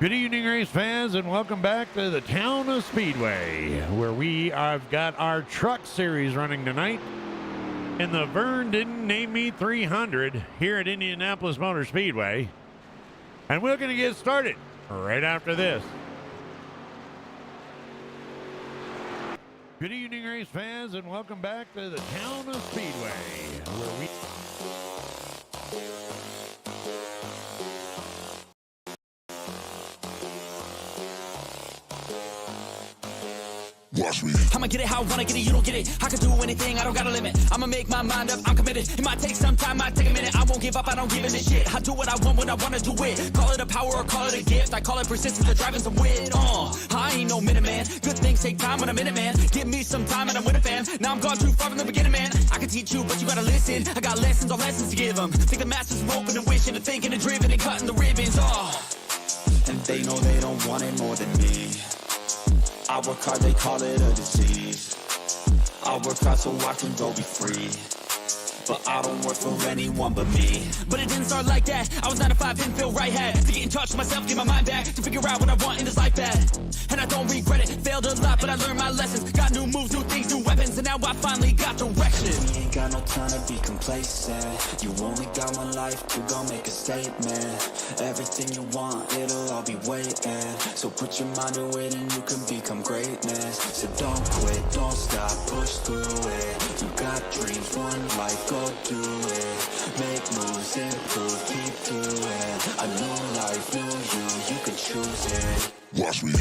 Good evening, race fans, and welcome back to the town of Speedway, where we have got our truck series running tonight in the Vern Didn't Name Me 300 here at Indianapolis Motor Speedway. And we're going to get started right after this. Good evening, race fans, and welcome back to the town of Speedway, where we... Watch me. I'ma get it how I wanna get it, you don't get it. I can do anything, I don't got a limit. I'ma make my mind up, I'm committed. It might take some time, might take a minute. I won't give up, I don't give a shit. I do what I want when I wanna do it. Call it a power or call it a gift. I call it persistence or driving some wit. I ain't no minute man. Good things take time when I'm in it, man. Give me some time and I'm with a fan. Now I'm gone too far from the beginning, man. I can teach you, but you gotta listen. I got lessons on lessons to give them. Think the masters are open and wishing and thinking and driven and cutting the ribbons. And they know they don't want it more than me. I work hard, they call it a disease. I work hard so I can go be free. But I don't work for anyone but me. But it didn't start like that. I was 9 to 5, didn't feel right. Had to get in touch with myself, get my mind back, to figure out what I want in this life bad. And I don't regret it, failed a lot, but I learned my lessons. Got new moves, new things, new weapons, and now I finally got direction. You ain't got no time to be complacent. You only got one life to go make a statement. Everything you want, it'll all be waiting. So put your mind to it and you can become greatness. So don't quit, don't stop, push through it. You got dreams, one life, go do it. Make moves, improve, keep doing. A new life, new you can choose it. Watch me.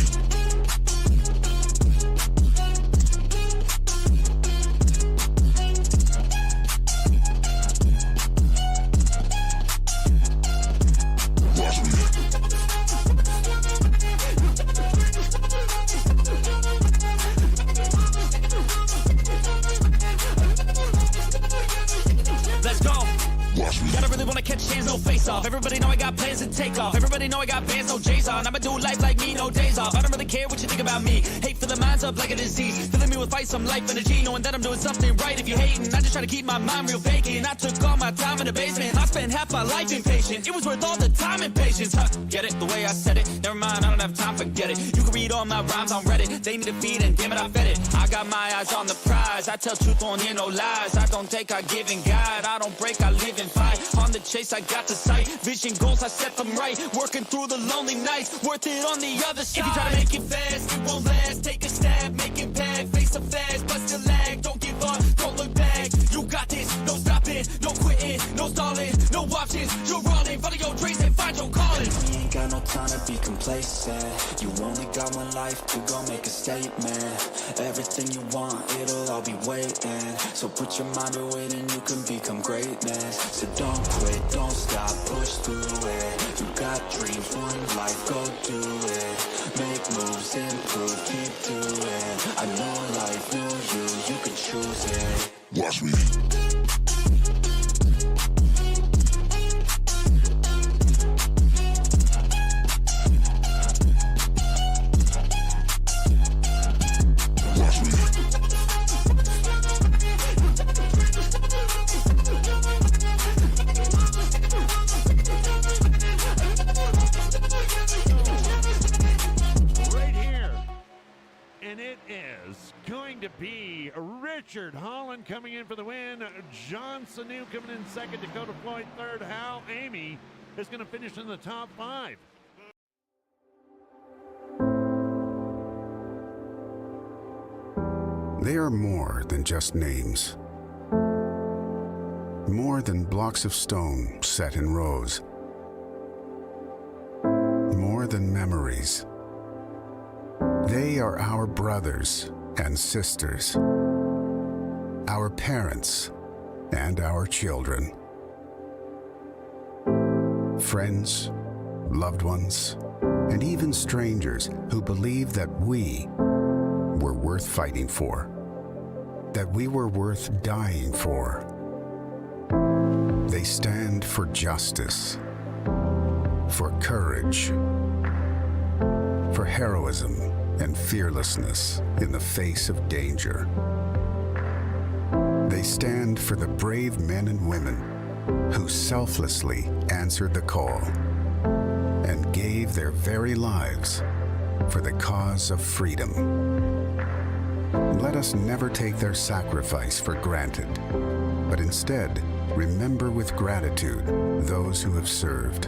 Everybody know I got plans to take off. Everybody know I got bands, no J's on. I'ma do life like me, no days off. I don't really care what you think about me. Hate for the minds up like a disease. Filling me with fight, some life energy. Knowing that I'm doing something right. If you hating, I just try to keep my mind real vacant. I took all my time in the basement. I spent half my life impatient. It was worth all the time and patience. Get it? The way I said it. Never mind, I don't have time, forget it. You can read all my rhymes on Reddit. They need to feed and damn it, I fed it. I got my eyes on the prize. I tell truth, don't hear no lies. I don't take, I give and guide. I don't break, I live and fight. On the chase, I got the sight. Vision goals, I set them right. Working through the lonely nights, worth it on the other side. If you try to make it fast, it won't last. Take a stab, make impact, face a fast, bust your lag. Don't give up, don't look back. You got this, no stopping, no quitting, no stalling, no options. You're running, follow your dreams and find your calling. You ain't got no time to be complacent. You only got one life to go make a statement. Everything you want, it'll all be waiting. So put your mind to it and you can become greatness. So don't quit, don't stop, push through it. You got dreams, one life, go do it. Make moves, improve, keep doing. A new life, new you can choose it. Watch me. To be Richard Holland coming in for the win. John Sanu coming in second. Dakota Floyd third. Hal Amy is going to finish in the top 5. They are more than just names. More than blocks of stone set in rows. More than memories. They are our brothers and sisters, our parents and our children, friends, loved ones, and even strangers who believe that we were worth fighting for, that we were worth dying for. They stand for justice, for courage, for heroism, and fearlessness in the face of danger. They stand for the brave men and women who selflessly answered the call and gave their very lives for the cause of freedom. Let us never take their sacrifice for granted, but instead remember with gratitude those who have served.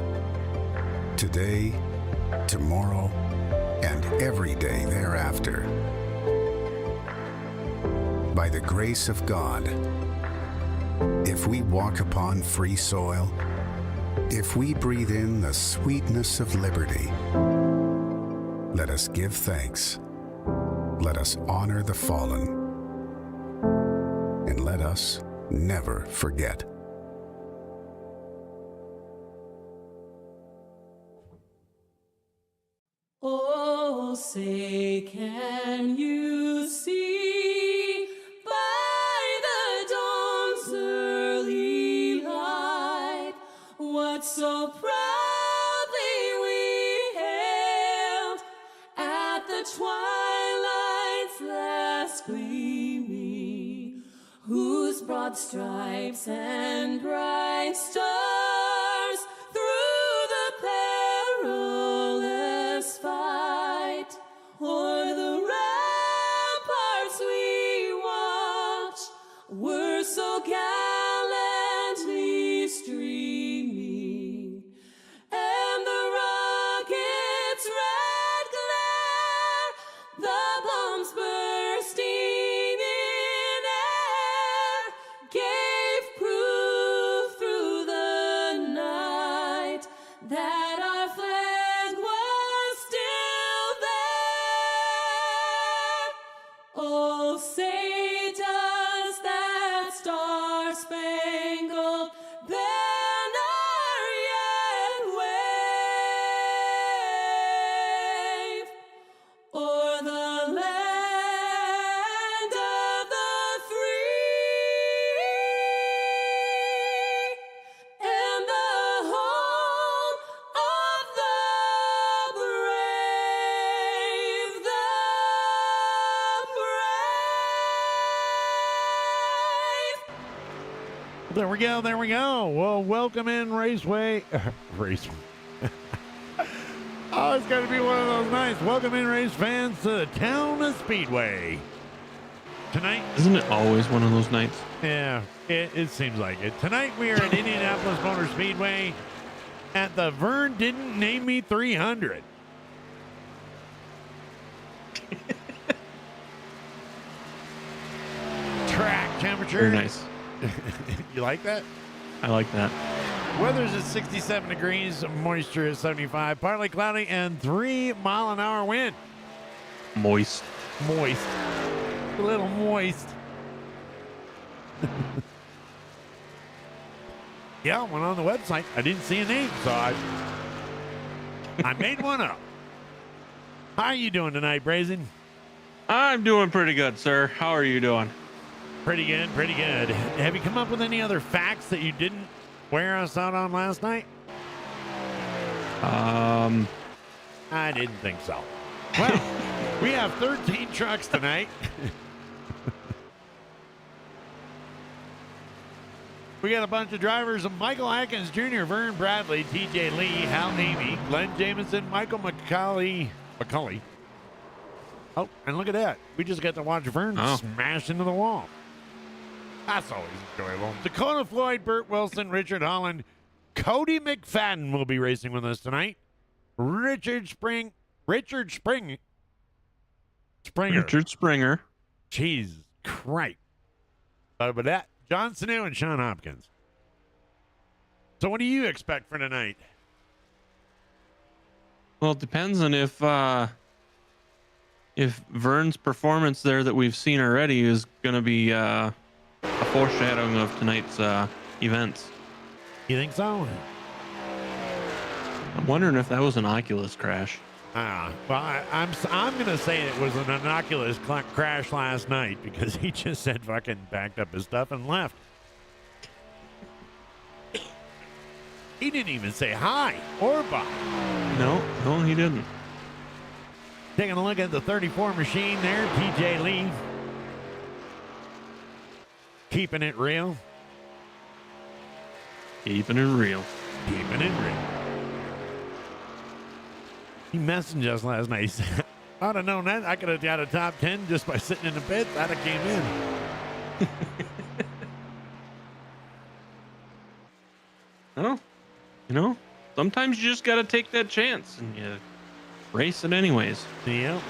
Today, tomorrow, and every day thereafter. By the grace of God, if we walk upon free soil, if we breathe in the sweetness of liberty, let us give thanks, let us honor the fallen, and let us never forget. Oh, say, can you see by the dawn's early light what so proudly we hailed at the twilight's last gleaming, whose broad stripes and bright stars through the perilous fight o'er the ramparts we watch were so gallantly streaming, and the rocket's red glare, the bombs bursting in air, gave proof through the night that our flag was still there. Oh, say does that star-spangled banner yet wave o'er the land of the free and the home of the brave, the brave. There we go. There we go. Well, welcome in Raceway. Raceway. Oh, it's going to be one of those nights. Welcome in, race fans, to the town of Speedway. Tonight, Isn't it always one of those nights? yeah, it seems like it. Tonight, we are at Indianapolis Motor Speedway at the Vern Didn't Name Me 300. Track temperature. Very nice. You like that? I like that. Weather's at 67 degrees, moisture at 75, partly cloudy, and 3-mile-an-hour wind. Moist. Moist. A little moist. Yeah, I went on the website. I didn't see a name, so I made one up. How are you doing tonight, Brazen? I'm doing pretty good, sir. How are you doing? Pretty good, pretty good. Have you come up with any other facts that you didn't wear us out on last night? I didn't think so. Well, we have 13 trucks tonight. We got a bunch of drivers: Michael Atkins Jr., Vern Bradley, TJ Lee, Hal Amy, Glenn Jamison, Michael McCauley. Oh, and look at that. We just got to watch Vern smash into the wall. That's always enjoyable. Dakota Floyd, Burt Wilson, Richard Holland, Cody McFadden will be racing with us tonight. Richard Springer. Richard Springer. Jeez, Christ. But that, John Sanu and Sean Hopkins. So what do you expect for tonight? Well, it depends on if Vern's performance there that we've seen already is going to be a foreshadowing of tonight's events. You think so? I'm wondering if that was an Oculus crash. Well, I'm going to say it was an innocuous crash last night because he just said fucking backed up his stuff and left. He didn't even say hi or bye. No, he didn't. Taking a look at the 34 machine there, TJ Lee. Keeping it real. Keeping it real. Keeping it real. He messaged us last night. He said, I'd have known that. I could have got a top 10 just by sitting in the pit. I'd have came in. Oh, sometimes you just got to take that chance and you race it anyways. Yep.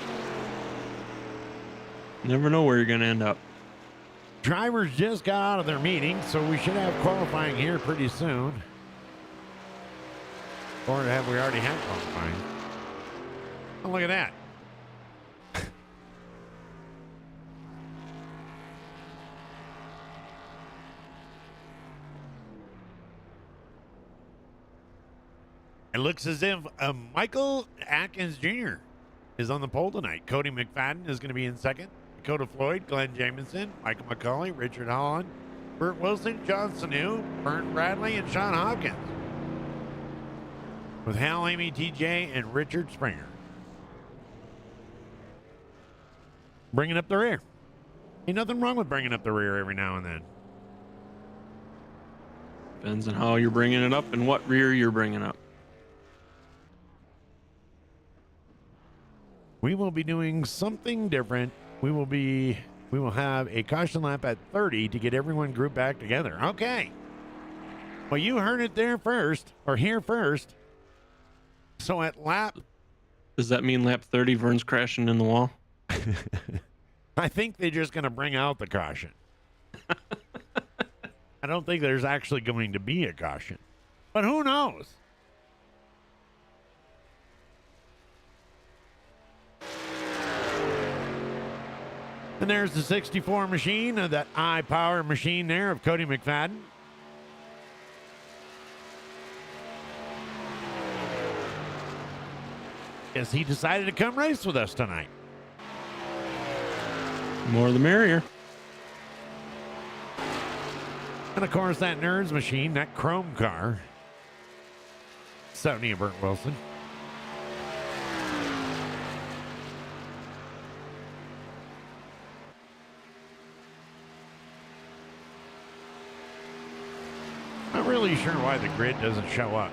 Never know where you're going to end up. Drivers just got out of their meeting, so we should have qualifying here pretty soon. Or have we already had qualifying? Oh, look at that. It looks as if Michael Atkins Jr. is on the pole tonight. Cody McFadden is going to be in second. Dakota Floyd, Glenn Jamison, Michael McCauley, Richard Holland, Burt Wilson, John Sanu, Vern Bradley, and Sean Hopkins. With Hal, Amy, TJ, and Richard Springer. Bringing up the rear. Ain't nothing wrong with bringing up the rear every now and then. Depends on how you're bringing it up and what rear you're bringing up. We will be doing something different. We will have a caution lap at 30 to get everyone grouped back together. Okay. Well, you heard it there first, or here first. So at lap... Does that mean lap 30, Vern's crashing in the wall? I think they're just going to bring out the caution. I don't think there's actually going to be a caution. But who knows? And there's the 64 machine, that iPower machine there of Cody McFadden. Guess he decided to come race with us tonight. More the merrier. And of course, that Nerds machine, that chrome car. 70 of Burt Wilson. Not really sure why the grid doesn't show up.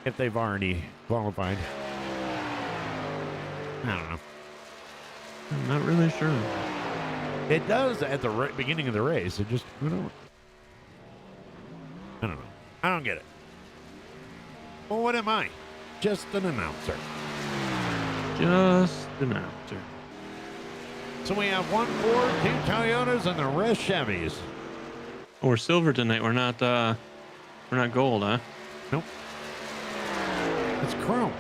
If they've already qualified. I don't know. I'm not really sure. It does at the beginning of the race. It just, I don't know. I don't get it. Well, what am I? Just an announcer. Just an announcer. So we have 1 Ford, 2 Toyotas, and the rest Chevys. Oh, we're silver tonight. We're not gold, huh? Nope. It's chrome.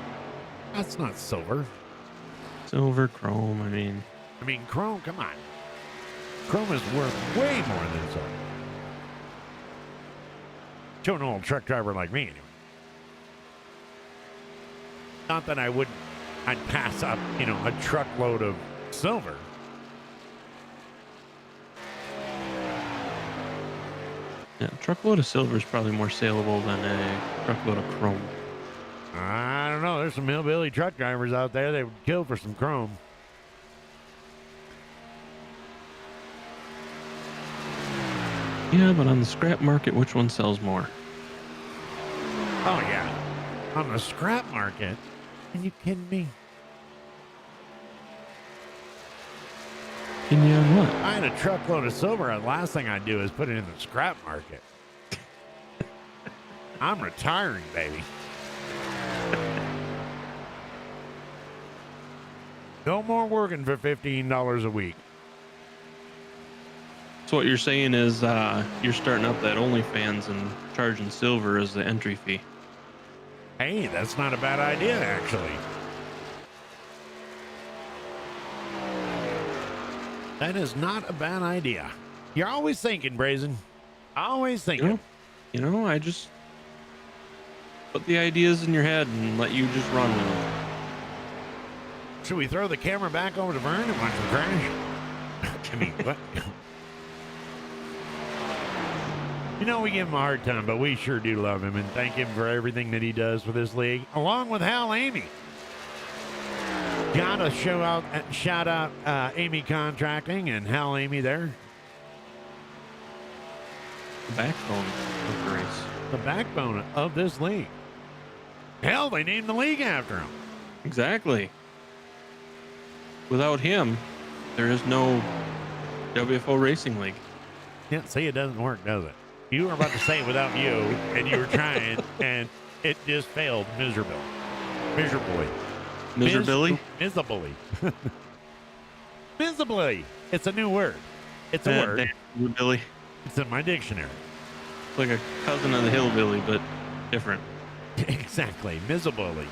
That's not silver. Silver, chrome, I mean, chrome, come on. Chrome is worth way more than silver. To an old truck driver like me, anyway. Not that I'd pass up, a truckload of silver. yeah, a truckload of silver is probably more saleable than a truckload of chrome. I don't know. There's some hillbilly truck drivers out there they would kill for some chrome. Yeah, but on the scrap market, which one sells more? Oh, yeah. On the scrap market? Are you kidding me? Can you on what? I had a truckload of silver, and the last thing I'd do is put it in the scrap market. I'm retiring, baby. No more working for $15 a week. So what you're saying is you're starting up that OnlyFans and charging silver as the entry fee. Hey, that's not a bad idea, actually. That is not a bad idea. You're always thinking, Brazen. Always thinking. I just put the ideas in your head and let you just run with them. Should we throw the camera back over to Vern and watch him crash? What? We give him a hard time, but we sure do love him and thank him for everything that he does for this league, along with Hal Amy. Gotta shout out Amy Contracting and Hal Amy there. The backbone of the race. The backbone of this league. Hell, they named the league after him. Exactly. Without him, there is no WFO Racing League. Yeah, see, it doesn't work, does it? You were about to say without you, and you were trying, and it just failed miserably. Miserably. Miserably. Miserably. It's a new word. It's a word. Hillbilly. It's in my dictionary. It's like a cousin of the hillbilly, but different. Exactly. Miserably.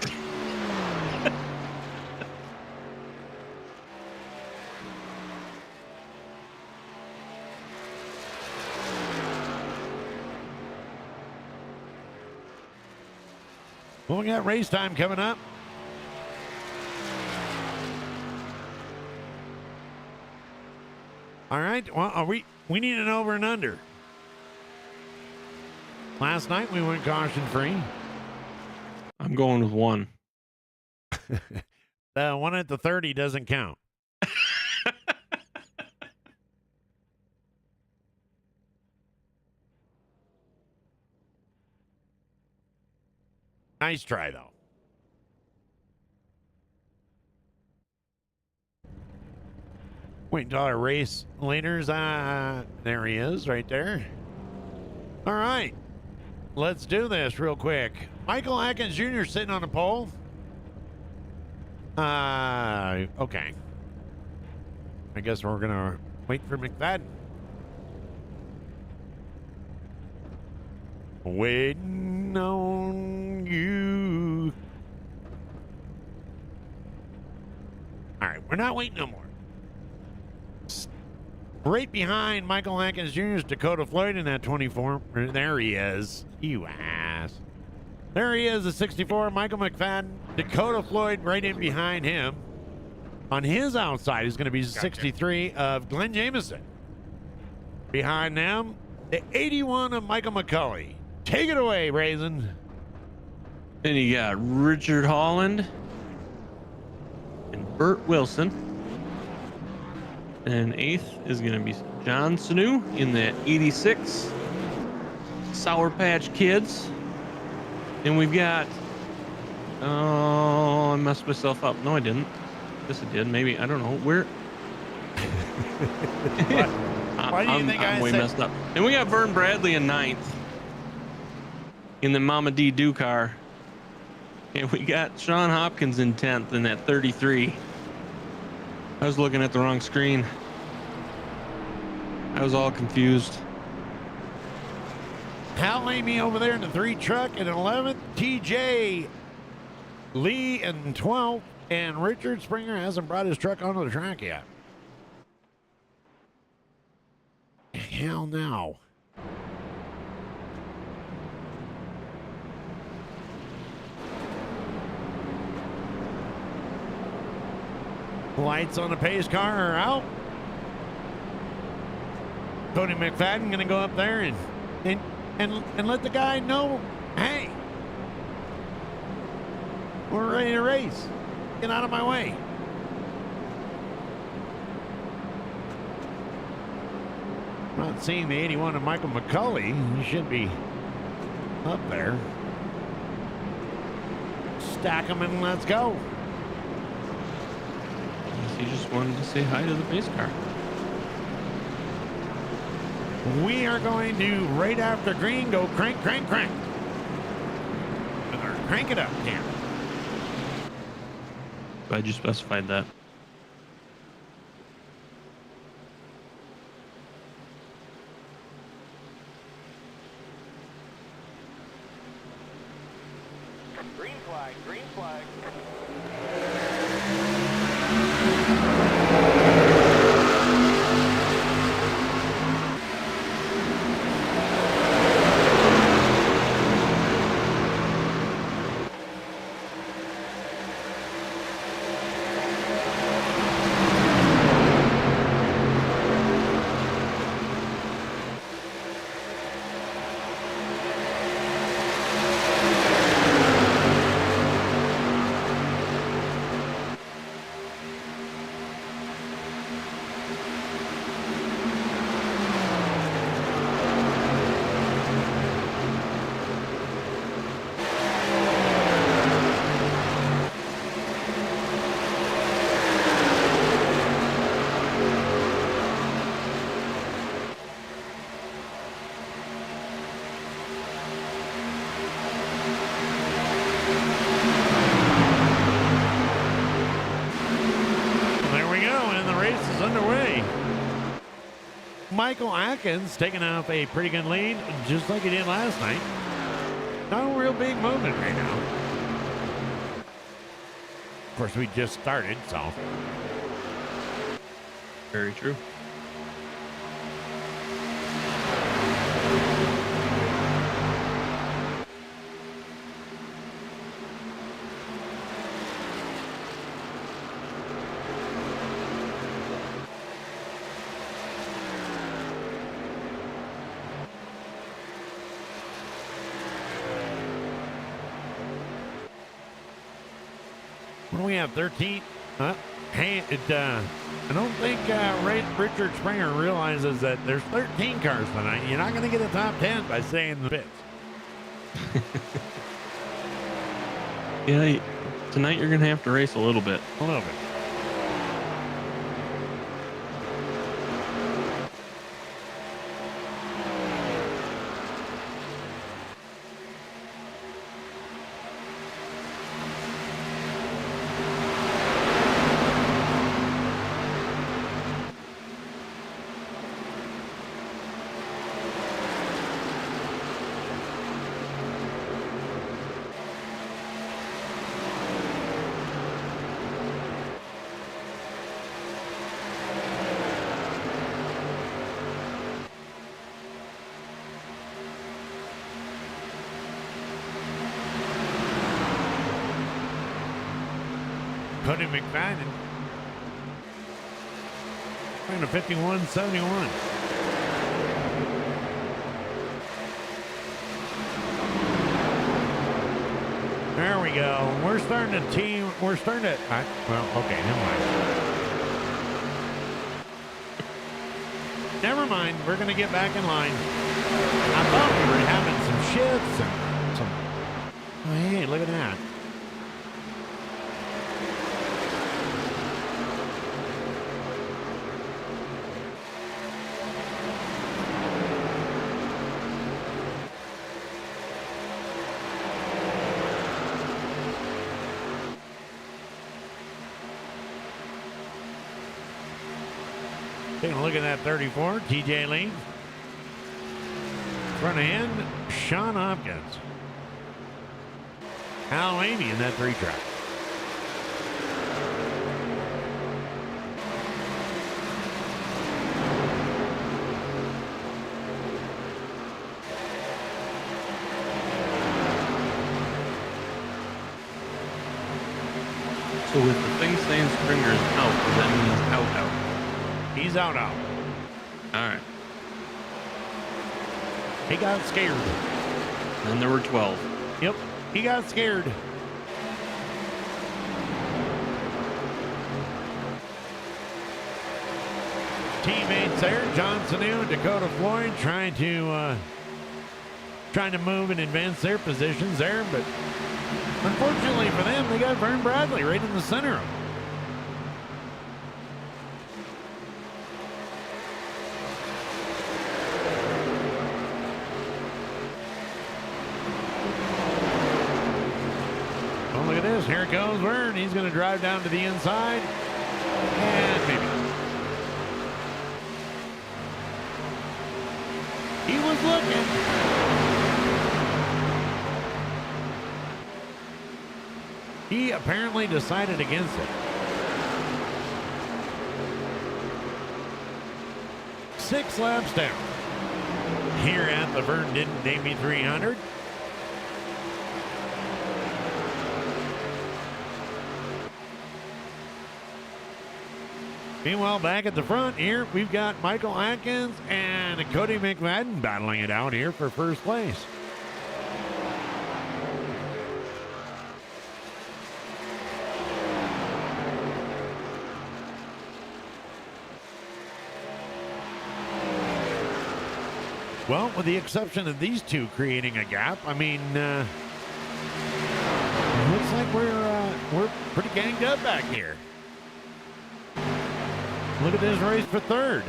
Well, we got race time coming up. All right. Well, we need an over and under. Last night we went caution free. I'm going with 1. The one at the 30 doesn't count. Nice try, though. Wait until our race leaders. There he is, right there. All right. Let's do this real quick. Michael Atkins Jr. sitting on the pole. Okay. I guess we're going to wait for McFadden. Waiting on you. All right, we're not waiting no more. Right behind Michael Atkins Jr. is Dakota Floyd in that 24. There he is. You ass. There he is, the 64, Michael McFadden. Dakota Floyd right in behind him. On his outside is going to be 63 of Glenn Jameson. Behind them, the 81 of Michael McCulley. Take it away, Brazen. Then you got Richard Holland and Burt Wilson. And 8th is going to be John Sanu in that 86 Sour Patch Kids. And we've got, oh, I messed myself up. No, I didn't. Yes, I did. Maybe, I don't know. Where? Why do you think I'm I way said... messed up. And we got Vern Bradley in 9th in the Mama D Do car. And we got Sean Hopkins in 10th in that 33. I was looking at the wrong screen. I was all confused. Hal Amy over there in the 3 truck at 11th. TJ Lee in 12th. And Richard Springer hasn't brought his truck onto the track yet. Hell no. Lights on the pace car are out. Tony McFadden going to go up there and let the guy know, hey, we're ready to race. Get out of my way. Not seeing the 81 of Michael McCulley. He should be up there. Stack him and let's go. He just wanted to say hi to the pace car. We are going to, right after green, go crank, crank, crank. Or crank it up, Cam. Glad you specified that. Green flag, green flag. Michael Atkins taking off a pretty good lead, just like he did last night. No real big movement right now. Of course, we just started, so. Very true. What do we have, 13? Hey, I don't think Richard Springer realizes that there's 13 cars tonight. You're not going to get a top 10 by staying the pits. Yeah, tonight you're going to have to race a little bit. A little bit. Cody McFadden running a 51.71. There we go. We're starting to team. We're starting to. Well, okay, never mind. Never mind. We're going to get back in line. I thought we were having some shifts and some. Oh, hey, look at that. Taking a look at that 34, TJ Lee. Front end, Sean Hopkins. Al Amy in that 3-track. So with the thing saying Springer's out, does that mean he's out? He's out. All right. He got scared. Then there were 12. Yep, he got scared. Teammates there, John Sanu, Dakota Floyd trying to move and advance their positions there, but unfortunately for them, they got Vern Bradley right in the center of them. Well, look at this. Here goes Vern. He's going to drive down to the inside. And maybe. He was looking. He apparently decided against it. 6 laps down. Here at the Vern Didn't Name Me 300. Meanwhile, back at the front here, we've got Michael Atkins and Cody McFadden battling it out here for first place. Well, with the exception of these two creating a gap, I mean, looks like we're pretty ganged up back here. Look at this race for third.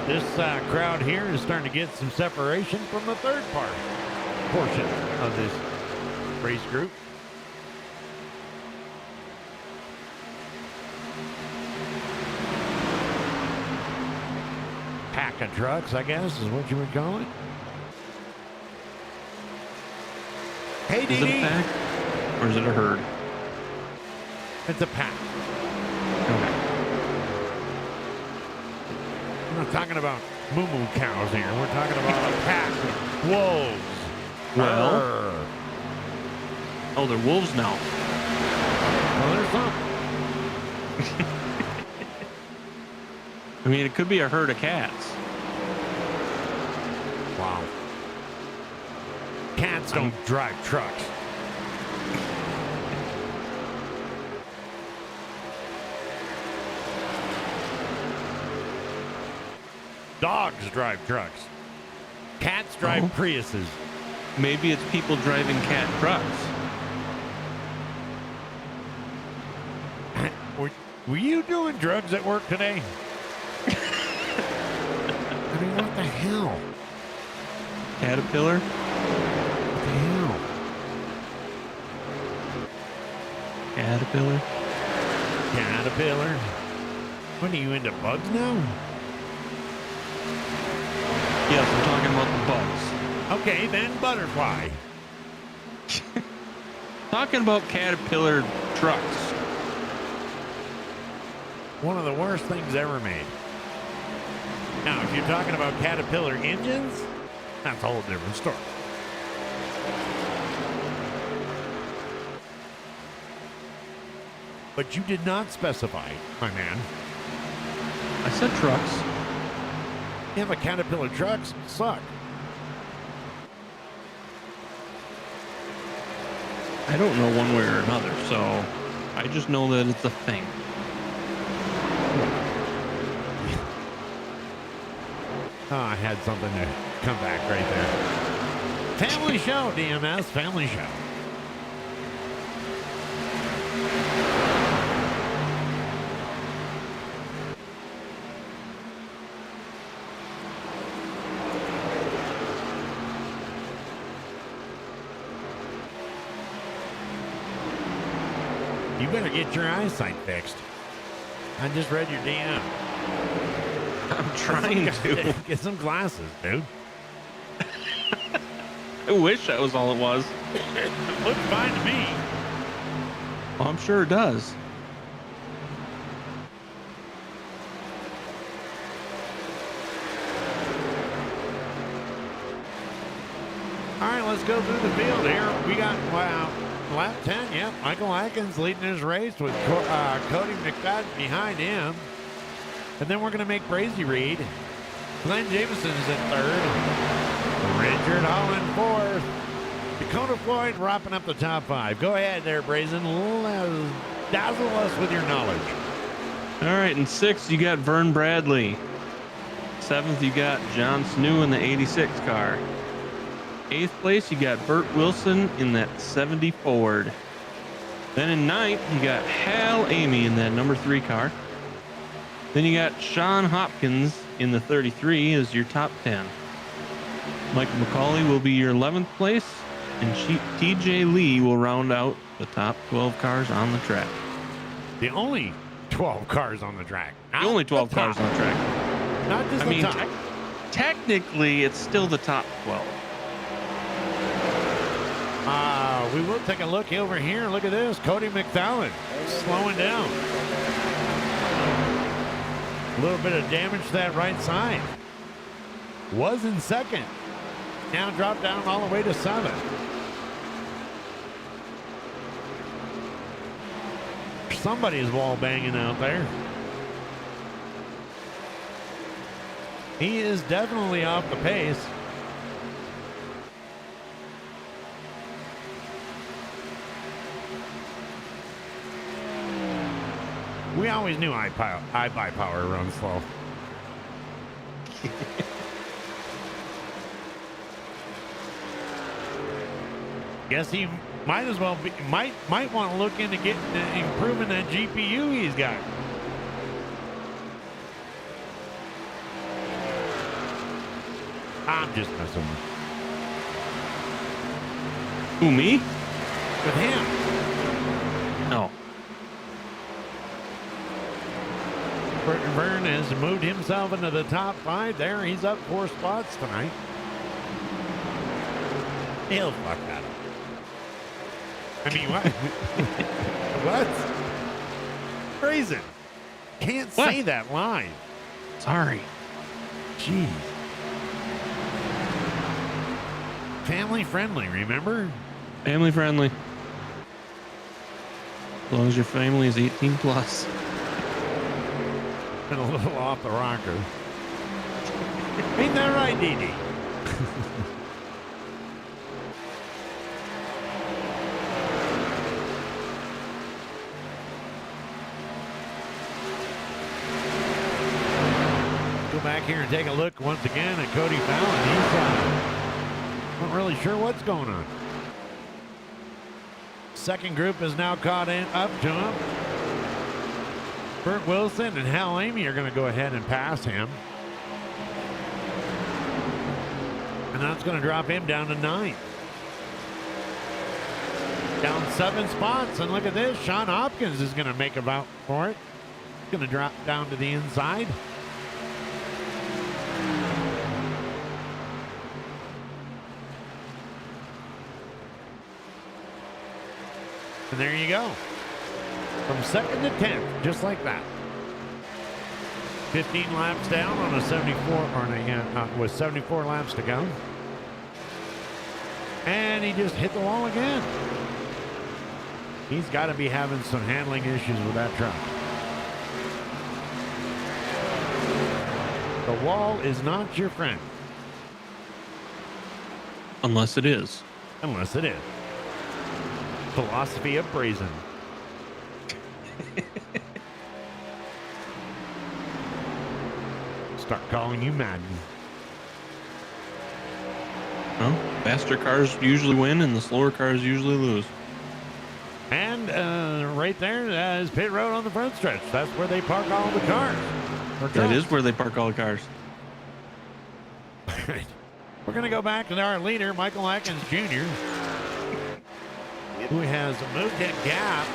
This crowd here is starting to get some separation from the third portion of this race group. Pack of trucks, I guess, is what you would call it. Hey, Is it a Dee. pack or is it a herd? It's a pack. Okay. We're not talking about moo-moo cows here. We're talking about a pack of wolves. Well. Arr. Oh, they're wolves now. Well, there's some. I mean, it could be a herd of cats. Wow. Cats don't drive trucks. Dogs drive trucks. Cats drive Priuses. Maybe it's people driving cat trucks. Were you doing drugs at work today? I mean, what the hell? Caterpillar? What the hell? Caterpillar? Caterpillar? What, are you into bugs now? Yes, I'm talking about the bugs. Okay, then butterfly. Talking about Caterpillar trucks. One of the worst things ever made. Now, if you're talking about Caterpillar engines, that's a whole different story. But you did not specify, my man. I said trucks. Yeah, but Caterpillar trucks suck. I don't know one way or another, so I just know that it's a thing. Oh, I had something to come back right there. Family show, DMS, family show. You better get your eyesight fixed. I just read your DM. I'm trying to. Get some glasses, dude. I wish that was all it was. Looks fine to me. Well, I'm sure it does. All right, let's go through the field here. We got, wow, lap 10, yep. Michael Atkins leading his race with Cody McFadden behind him. And then we're going to make Brazy read. Glenn Jameson's in third. Richard Holland fourth. Dakota Floyd wrapping up the top five. Go ahead there, Brazen. Dazzle us with your knowledge. All right, in sixth, you got Vern Bradley. Seventh, you got John Snew in the 86 car. Eighth place, you got Burt Wilson in that 70 Ford. Then in ninth, you got Hal Amy in that number 3 car. Then you got Sean Hopkins in the 33 as your top 10. Michael McCauley will be your 11th place, and TJ Lee will round out the top 12 cars on the track. The only 12 cars on the track. The only 12 cars on the track. Not just I the mean, top. technically, it's still the top 12. We will take a look over here. Look at this. Cody McFarlane slowing down. A little bit of damage to that right side. Was in second. Now dropped down all the way to 7. Somebody's wall banging out there. He is definitely off the pace. We always knew iBuyPower runs slow. Guess he might as well be, might want to look into improving that GPU he's got. I'm just messing with Who, me? with him. No. Vern has moved himself into the top 5 there. He's up 4 spots tonight. He'll fuck that up. I mean, what? What? Crazy. Can't say that live. Sorry. Jeez. Family friendly, remember? Family friendly. As long as your family is 18 plus. And a little off the rocker. Ain't that right, Dee Dee? Go back here and take a look once again at Cody Fallon. He's not really sure what's going on. Second group is now caught in up to him. Burt Wilson and Hal Amy are going to go ahead and pass him. And that's going to drop him down to 9th. Down 7 spots. And look at this. Sean Hopkins is going to make a bout for it. Going to drop down to the inside. And there you go. From 2nd to 10th, just like that. 15 laps down on a 74, with 74 laps to go. And he just hit the wall again. He's got to be having some handling issues with that truck. The wall is not your friend. Unless it is. Unless it is. Philosophy of brazen. Start calling you Madden. Well, faster cars usually win and the slower cars usually lose. And right there is pit road on the front stretch. That's where they park all the cars. That is where they park all the cars. We're going to go back to our leader, Michael Atkins Jr., who has moved that gap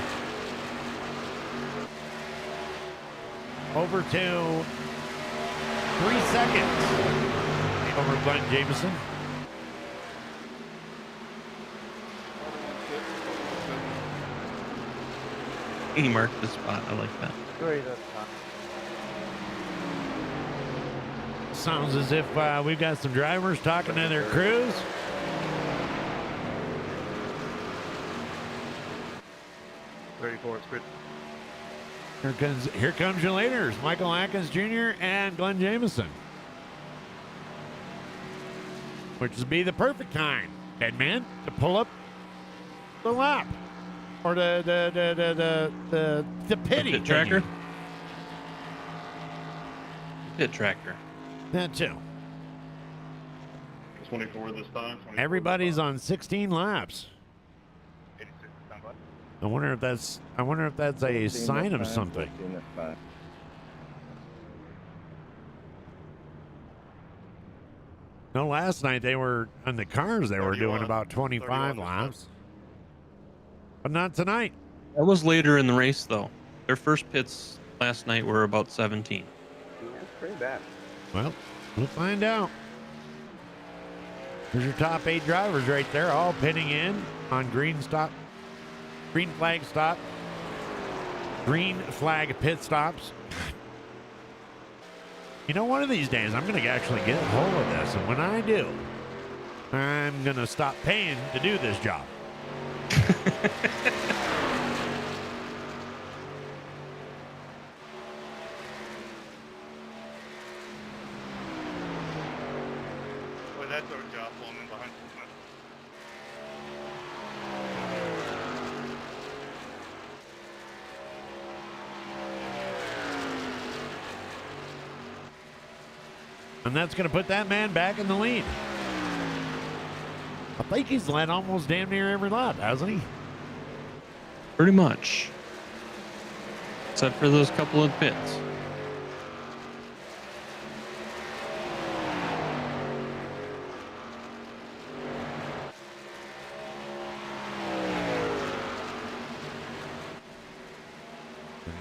over to 3 seconds over Glenn Jameson. He marked the spot. I like that. Sounds as if we've got some drivers talking to their crews. Here comes your leaders, Michael Atkins Jr. and Glenn Jameson. Which would be the perfect time, dead man, to pull up the lap. Or the pity pit tracker. Pit tracker. That too. 24 this time. 24 Everybody's on 16 laps. 86 standby. I wonder if that's a sign of something. No, last night they were on the cars. They were doing about 25 laps, but not tonight. That was later in the race, though. Their first pits last night were about 17. That's pretty bad. Well, we'll find out. There's your top 8 drivers right there, all pitting in on green flag stop, green flag pit stops. You know, one of these days I'm going to actually get a hold of this, and when I do, I'm going to stop paying to do this job. Well, that's our job, falling behind. And that's going to put that man back in the lead. I think he's led almost damn near every lap, hasn't he? Pretty much. Except for those couple of pits.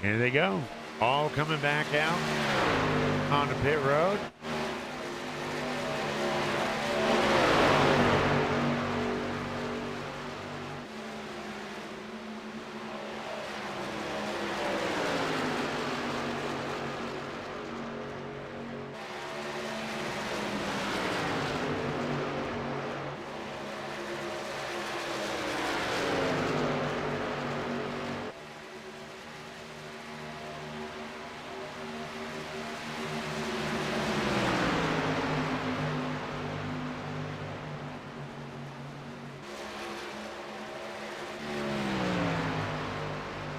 Here they go. All coming back out on the pit road.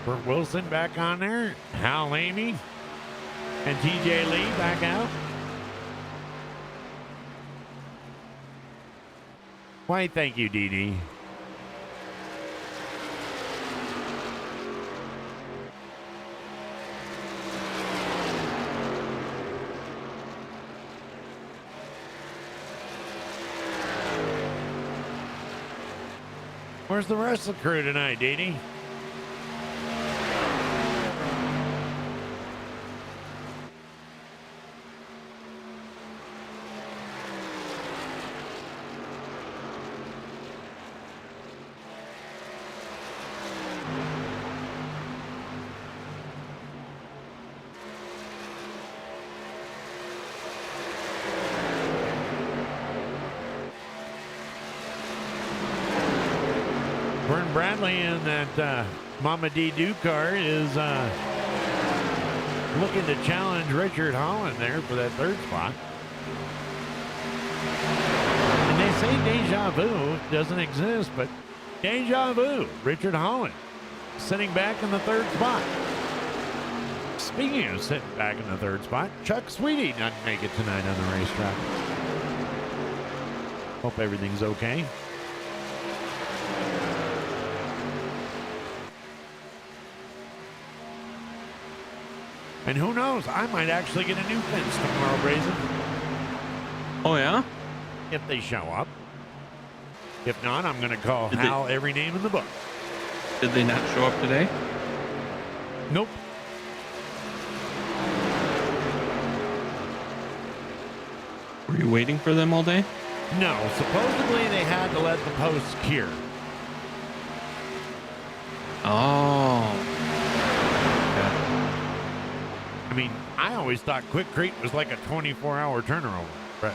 Bert Wilson back on there. Hal Lamey and TJ Lee back out. Why, thank you, Dee Dee. Where's the rest of the crew tonight, Dee Dee? Vern Bradley in that Mama D Duke car is looking to challenge Richard Holland there for that third spot. And they say deja vu doesn't exist, but deja vu, Richard Holland sitting back in the third spot. Speaking of sitting back in the third spot, Chuck Sweetie doesn't make it tonight on the racetrack. Hope everything's okay. And who knows, I might actually get a new fence tomorrow, Brazen. Oh, yeah? If they show up. If not, I'm going to call Hal every name in the book. Did they not show up today? Nope. Were you waiting for them all day? No, supposedly they had to let the posts cure. Oh. I mean, I always thought Quikrete was like a 24-hour turnaround. But,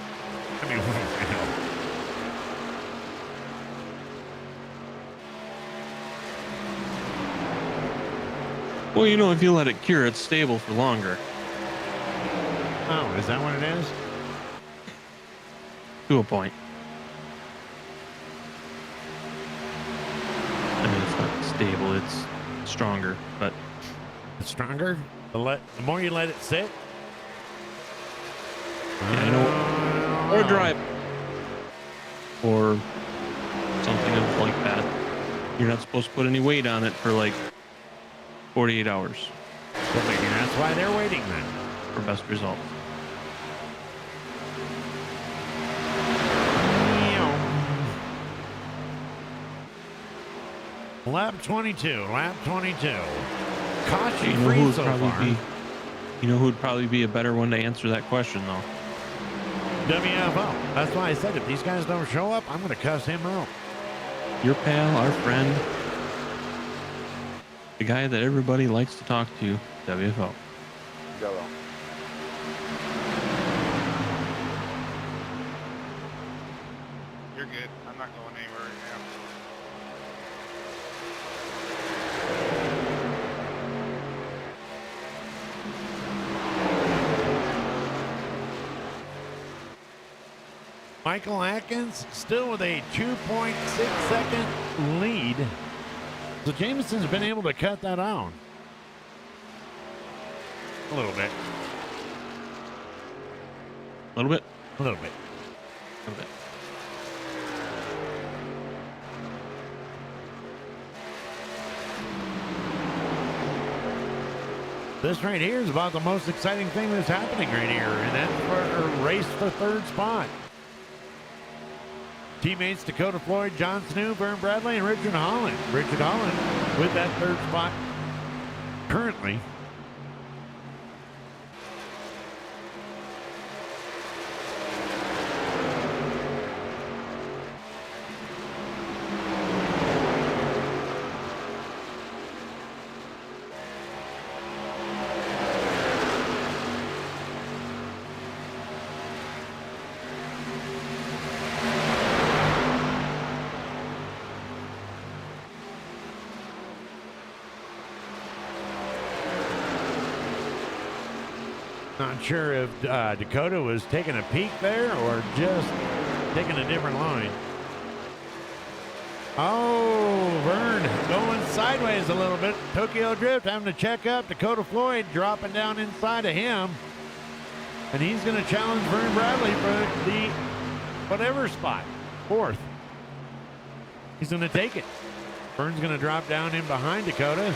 I mean, Well, you know, if you let it cure, it's stable for longer. oh, is that what it is? To a point. I mean, it's not stable, it's stronger, but It's stronger? The more you let it sit? yeah, I know. Or dry. Or something of like that. You're not supposed to put any weight on it for like 48 hours Well, maybe that's why they're waiting then. for best results. Lap 22. Lap 22. Caution You know free who would so probably far. be? You know who would probably be a better one to answer that question though? WFO. That's why I said if these guys don't show up, I'm going to cuss him out. Your pal, our friend, the guy that everybody likes to talk to, WFO. Go. You're good. I'm not going anywhere right now. Michael Atkins still with a 2.6 second lead. So Jameson's been able to cut that down. A little bit. A little bit. A little bit. A little bit. This right here is about the most exciting thing that's happening right here, and that's for a race for third spot. Teammates Dakota Floyd, John Snow, Vern Bradley, and Richard Holland. Richard Holland with that third spot currently Not sure if Dakota was taking a peek there or just taking a different line. Oh, Vern going sideways a little bit. Tokyo Drift having to check up. Dakota Floyd dropping down inside of him. And he's going to challenge Vern Bradley for the whatever spot. 4th. He's going to take it. Vern's going to drop down in behind Dakota.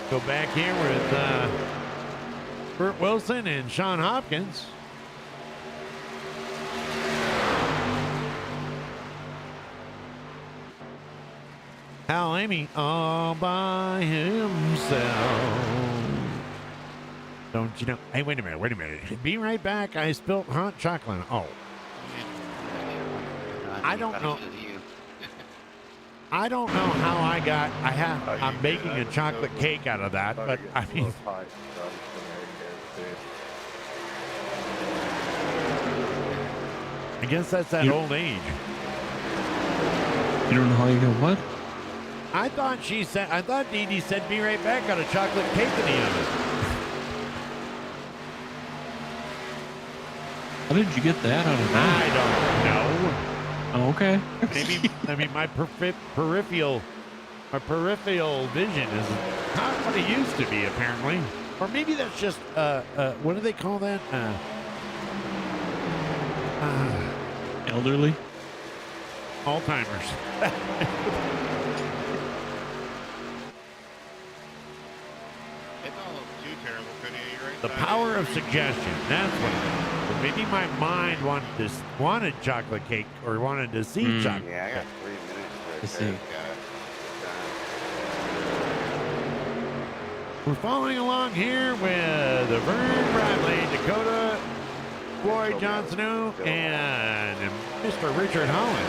Go back here with Burt Wilson and Sean Hopkins. Hal Amy all by himself. Don't you know? Hey, wait a minute. Be right back. I spilled hot chocolate. Oh. I don't know. I don't know how I'm baking a chocolate cake out of that, but I mean. I guess that's that old age. You don't know how you got what? I thought Dee Dee said, be right back, got a chocolate cake in the oven. How did you get that out of that? I don't know. Oh, okay. Maybe, I mean, my peripheral vision is not what it used to be, apparently. Or maybe that's just, what do they call that? Elderly? Alzheimer's. It don't look too terrible, could you? Right The side? power of suggestion. That's what it is. But maybe my mind wanted chocolate cake or wanted to see chocolate. Yeah, I got 3 minutes right I see. there. We're following along here with Vern Bradley, Dakota Floyd Johnson, and Mr. Richard Holland.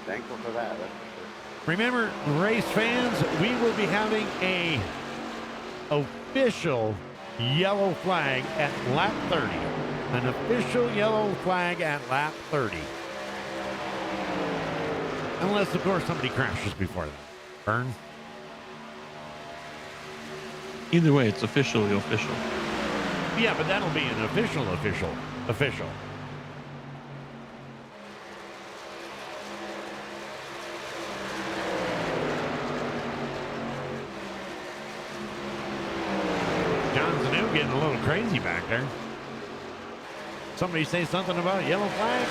Thankful for that, that's for sure. Remember, race fans, we will be having a official yellow flag at lap 30. An official yellow flag at lap 30. Unless, of course, somebody crashes before that. Vern? Either way, it's officially official. Yeah, but that'll be an official. John Zanu getting a little crazy back there. Somebody say something about a yellow flag?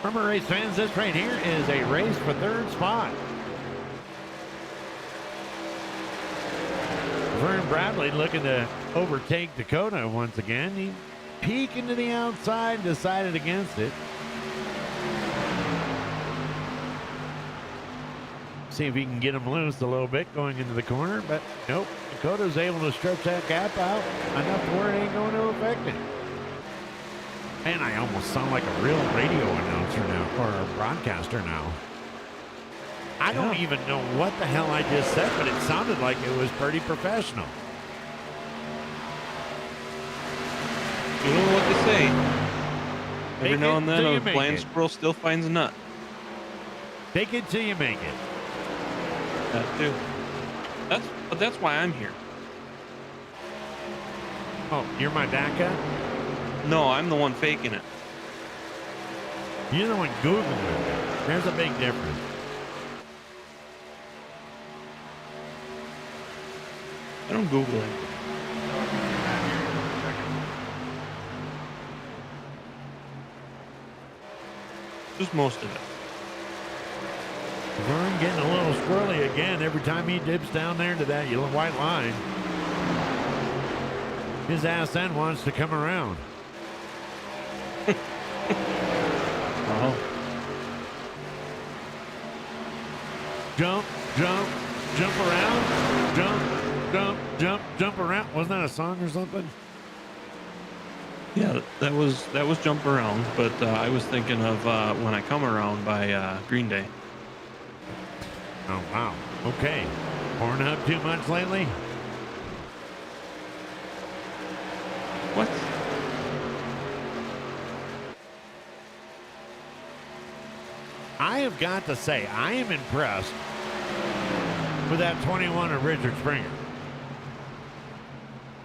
Remember, race fans, this right here is a race for 3rd spot. Vern Bradley looking to overtake Dakota once again. He peeking to the outside, decided against it. See if he can get him loose a little bit going into the corner, but nope. Dakota's able to stretch that gap out enough to where it ain't going to affect it. Man, I almost sound like a real radio announcer now, or a broadcaster now. I don't even know what the hell I just said, but it sounded like it was pretty professional. You know what they say. Every Make now it and then, till a you make blind it. squirrel still finds a nut. Take it till you make it. That too. But that's why I'm here. Oh, you're my backup? No, I'm the one faking it. You're the one Googling it. There's a big difference. I don't Google it. Just most of it. Vern getting a little squirrely again every time he dips down there to that yellow white line. His ass then wants to come around. Well, Jump, jump, jump around. Jump around. Wasn't that a song or something? yeah, that was Jump Around, but I was thinking of When I Come Around by Green Day. Oh, wow. Okay. Pornhub too much lately? What? I have got to say, I am impressed with that 21 of Richard Springer.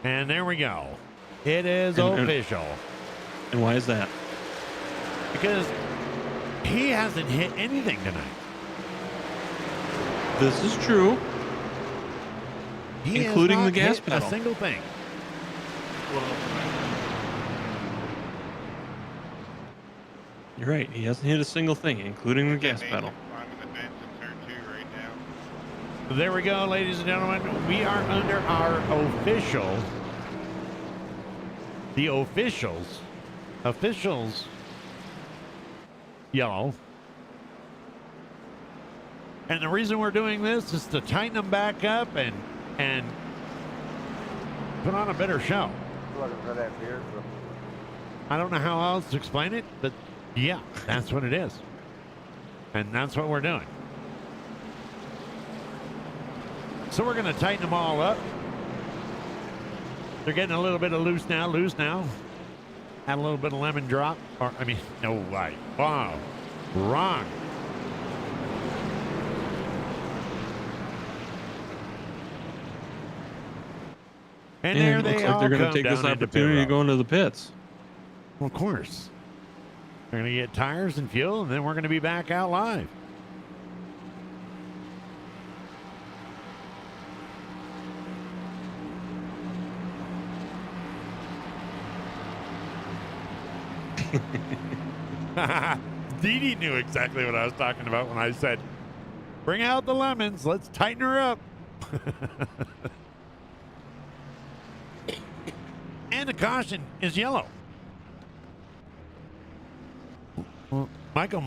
And there we go. It is official. And why is that? Because he hasn't hit anything tonight. This is true. He has Including not the gas hit pedal. a single thing. You're right. He hasn't hit a single thing, including the gas I'm pedal. in the bench in turn 2 right now. There we go, ladies and gentlemen. We are under our official. The officials. Yellow. And the reason we're doing this is to tighten them back up and put on a better show. Looking for that beer. I don't know how else to explain it, but yeah, that's what it is. And that's what we're doing. So we're going to tighten them all up. They're getting a little bit of loose now. Add a little bit of lemon drop. No, right. Wow. Wrong. And there And it looks they like all they're going come to take this down into pit opportunity to road. go into the pits. Well, of course. They're going to get tires and fuel, and then we're going to be back out live. Dee Dee knew exactly what I was talking about when I said, bring out the lemons. Let's tighten her up. And the caution is yellow. Well, Michael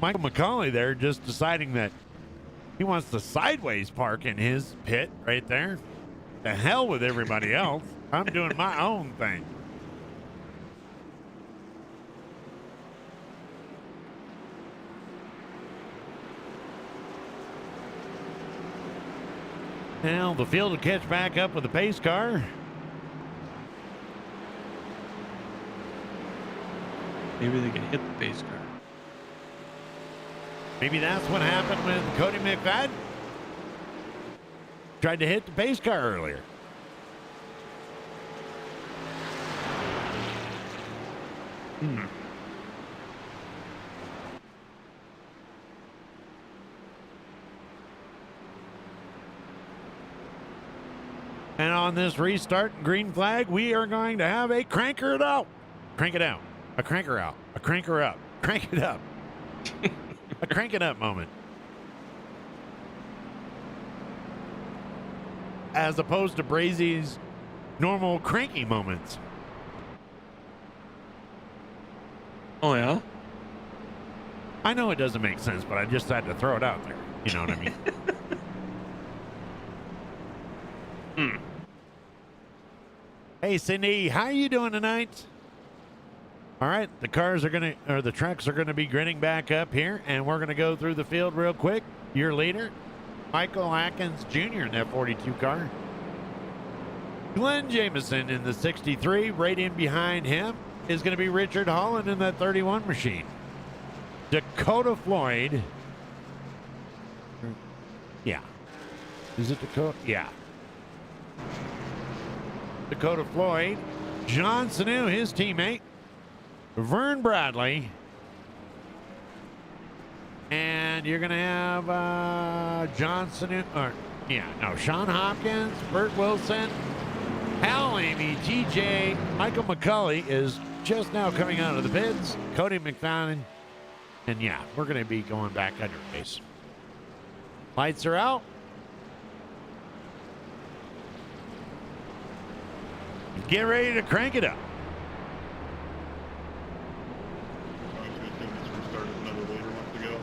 McCauley there just deciding that he wants to sideways park in his pit right there. The hell with everybody else. I'm doing my own thing. Now the field will catch back up with the pace car. Maybe they can hit the pace car. Maybe that's what happened with Cody McFadden. Tried to hit the pace car earlier. And on this restart green flag, we are going to have a cranker it out. Crank it out. A cranker out. A cranker up. Crank it up. A crank it up moment. As opposed to Brazy's normal cranky moments. Oh, yeah? I know it doesn't make sense, but I just had to throw it out there. You know what I mean? Hey, Cindy, how are you doing tonight? All right, the trucks are gonna be grinning back up here, and we're gonna go through the field real quick. Your leader, Michael Atkins Jr. in that 42 car. Glenn Jameson in the 63. Right in behind him is gonna be Richard Holland in that 31 machine. Dakota Floyd. Yeah. Is it Dakota? Yeah. Dakota Floyd. John Sanu, his teammate. Vern Bradley. And you're going to have John Sanu. Sean Hopkins, Bert Wilson, Hal Amy, TJ. Michael McCauley is just now coming out of the pits. Cody McFadden. And yeah, we're going to be going back under race. Lights are out. get ready to crank it up. I should assume this restarted another later month ago.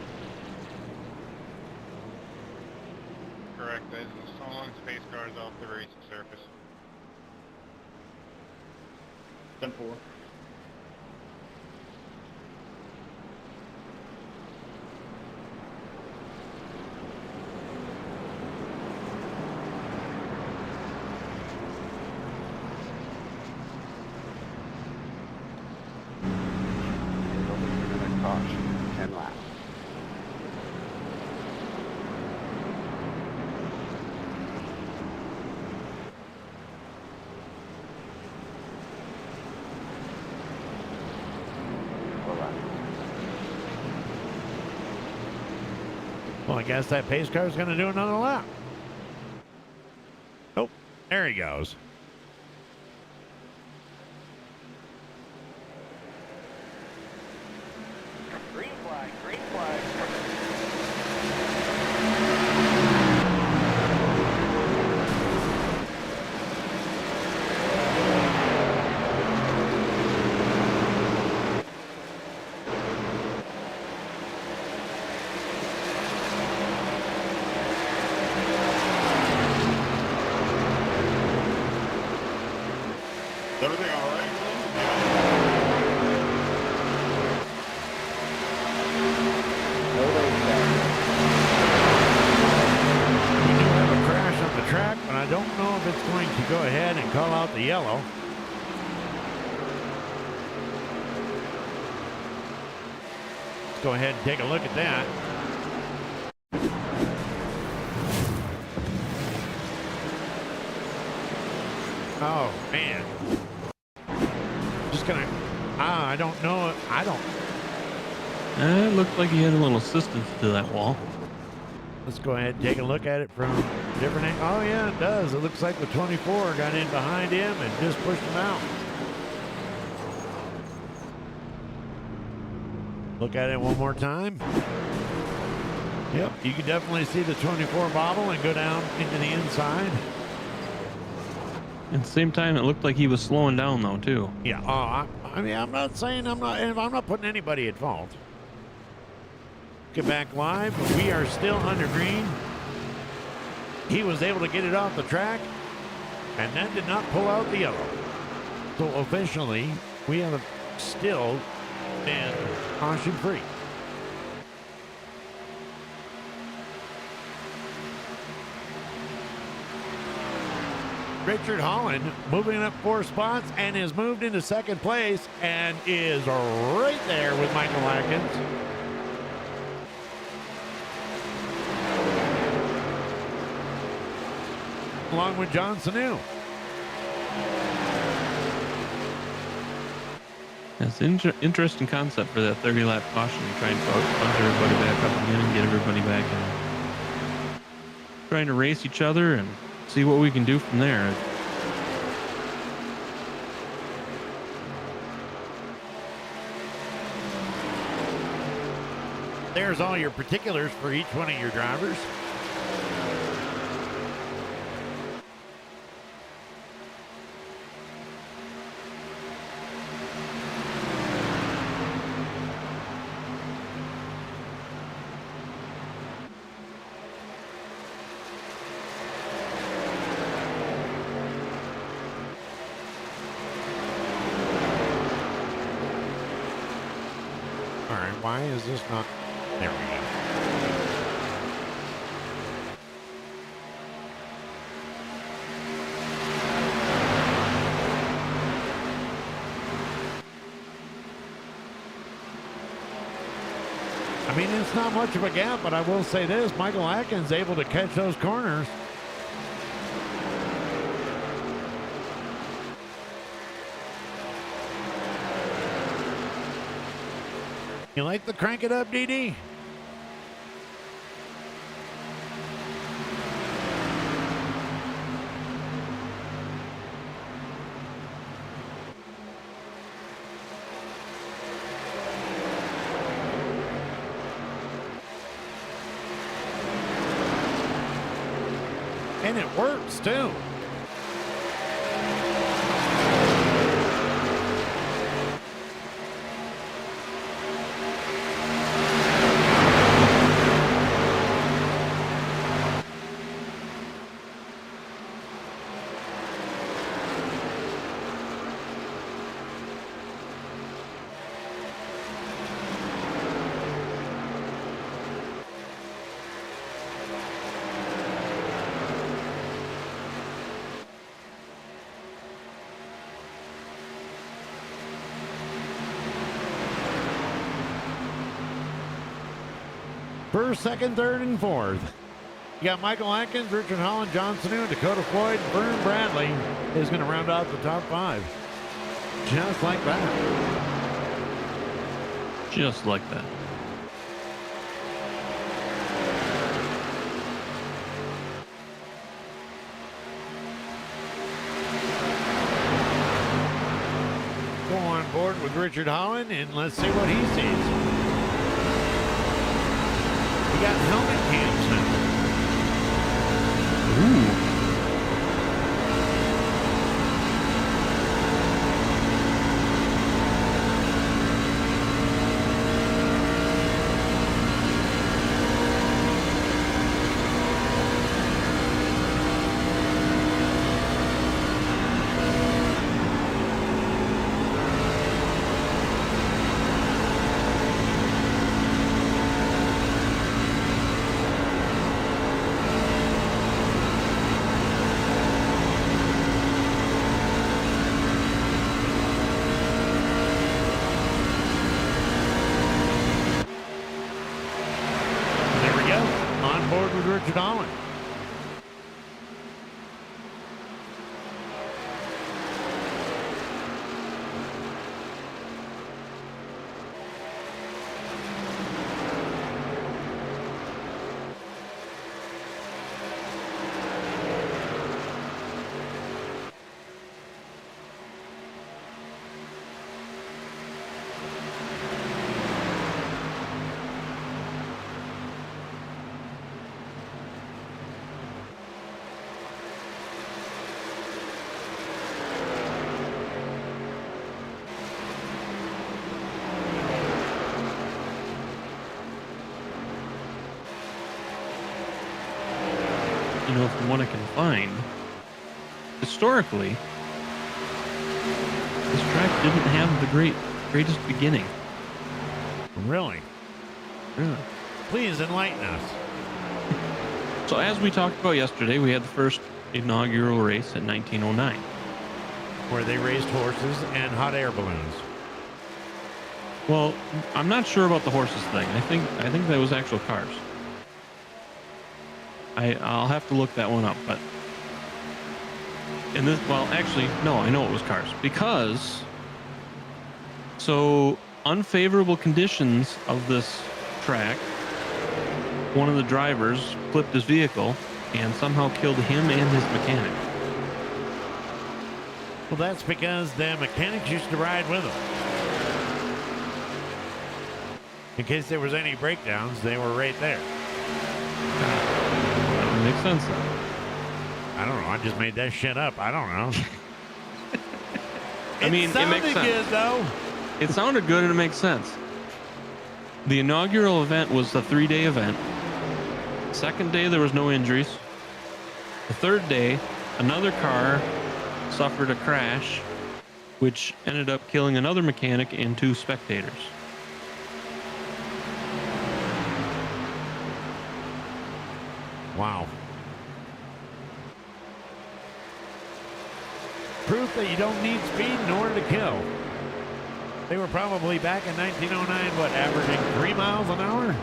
Correct. That is installing space cars off the racing surface. 10-4. Caution, 10 laps. Well, I guess that pace car is going to do another lap. Oh, there he goes. Green flag, green flag. Is everything all right? We do have a crash on the track, but I don't know if it's going to go ahead and call out the yellow. Let's go ahead and take a look at that. Oh, man. Just gonna, I don't know. It looked like he had a little assistance to that wall. Let's go ahead and take a look at it from different angle. Oh, yeah, it does. It looks like the 24 got in behind him and just pushed him out. Look at it one more time. Yep, you can definitely see the 24 bobble and go down into the inside. At the same time, it looked like he was slowing down though too. Yeah. I mean, I'm not saying I'm not putting anybody at fault. Get back live. We are still under green. He was able to get it off the track, and that did not pull out the yellow. So officially, we have still been caution free. Richard Holland moving up 4 spots and has moved into second place and is right there with Michael Atkins. Along with John Sanu. That's an interesting concept for that 30-lap caution. Trying to punch everybody back up again and get everybody back in. Trying to race each other and see what we can do from there. There's all your particulars for each one of your drivers. Why is this not? There we go. I mean, it's not much of a gap, but I will say this, Michael Atkins able to catch those corners. You like the crank it up, DD? And it works too. First, second, third, and fourth. You got Michael Atkins, Richard Holland, John Sanu, Dakota Floyd, Vern Bradley is going to round out the top 5. Just like that. Just like that. Go on board with Richard Holland and let's see what he sees. We got helmet cams now. Ooh. Richard Holland. You know, from what I can find, historically, this track didn't have the greatest beginning. Really? Really? Please enlighten us. So as we talked about yesterday, we had the first inaugural race in 1909. Where they raced horses and hot air balloons. Well, I'm not sure about the horses thing. I think that was actual cars. I'll have to look that one up, but in this, well, actually, no, I know it was cars because so unfavorable conditions of this track, one of the drivers flipped his vehicle and somehow killed him and his mechanic. Well, that's because the mechanics used to ride with them. In case there was any breakdowns, they were right there. Makes sense then. I don't know. I just made that shit up. I don't know. I mean, it makes sense. Good, though. It sounded good and it makes sense. The inaugural event was a 3-day event. Second day, there was no injuries. The third day, another car suffered a crash, which ended up killing another mechanic and 2 spectators. Wow. Proof that you don't need speed in order to kill. They were probably back in 1909, what, averaging 3 miles an hour?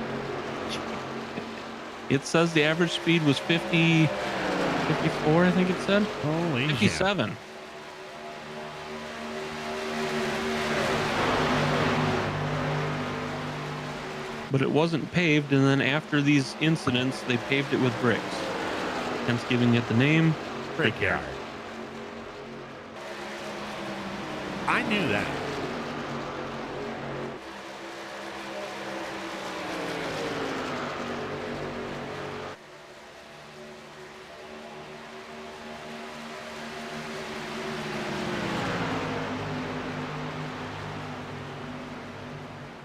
It says the average speed was 54, I think it said. Holy 57. Shit. But it wasn't paved, and then after these incidents, they paved it with bricks, hence giving it the name Brickyard. I knew that.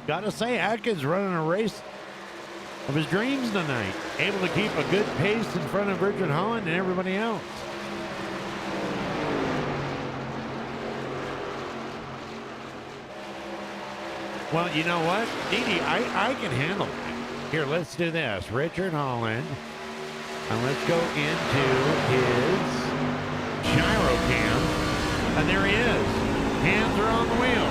Gotta say, Atkins running a race of his dreams tonight. Able to keep a good pace in front of Richard Holland and everybody else. Well, you know what, Dee, I can handle it. Here, let's do this. Richard Holland. And let's go into his gyro cam. And there he is. Hands are on the wheel.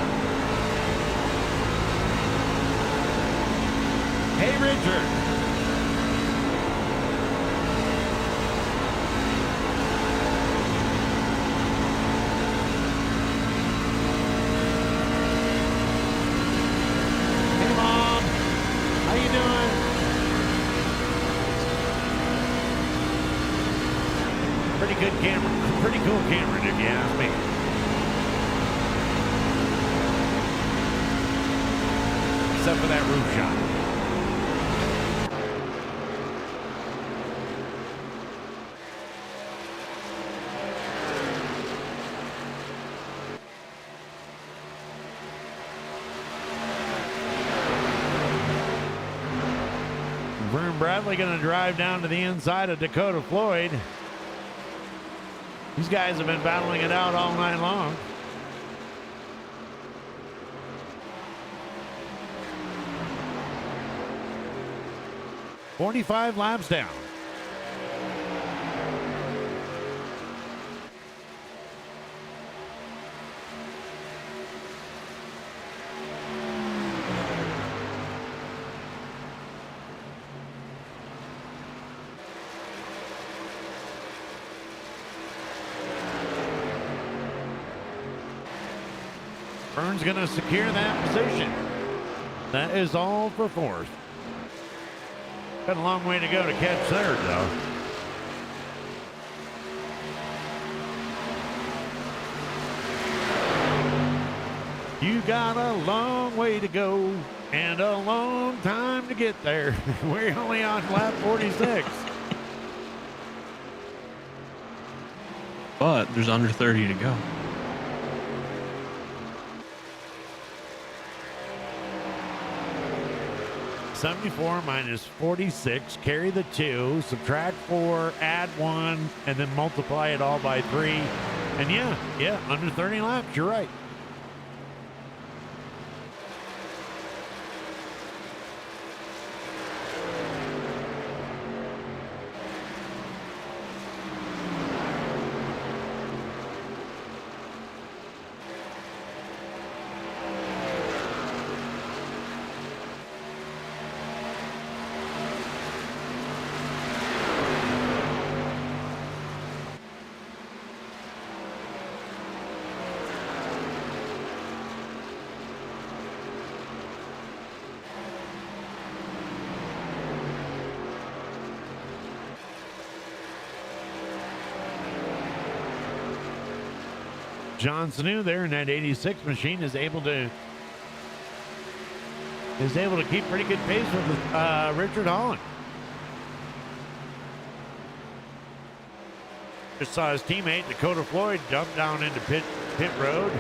Hey, Richard. good camera, pretty cool camera, if you ask me. Except for that roof shot. Vern Bradley going to drive down to the inside of Dakota Floyd. These guys have been battling it out all night long. "45 laps down. Vern's going to secure that position. That is all for fourth. Got a long way to go to catch third, though. You got a long way to go and a long time to get there. We're only on lap 46. But there's under 30 to go. "74 minus 46, carry the 2, subtract 4, add 1, and then multiply it all by 3. And yeah, under 30 laps, you're right. John Sanu there in that 86 machine is able to keep pretty good pace with Richard Holland. Just saw his teammate Dakota Floyd jump down into pit road.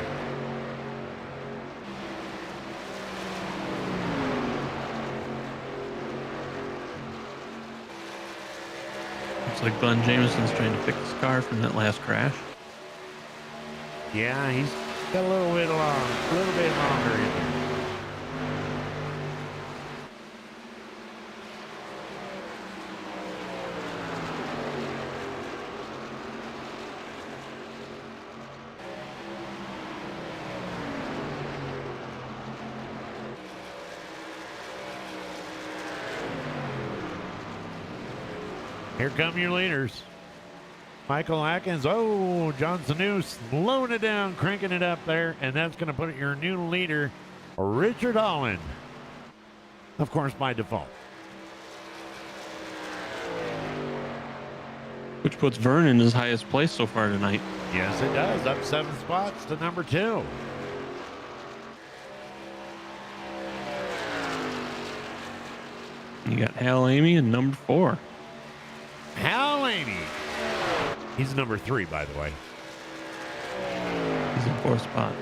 Looks like Glenn Jameson's trying to fix his car from that last crash. Yeah, he's got a little bit longer in there. Here come your leaders. Michael Atkins. Oh, Johnson New slowing it down, cranking it up there, and that's going to put your new leader, Richard Holland. Of course, by default. Which puts Vern in his highest place so far tonight. Yes, it does. Up 7 spots to number 2. You got Hal Amy in number 4. Hal Amy. He's number 3, by the way. He's in 4th spot.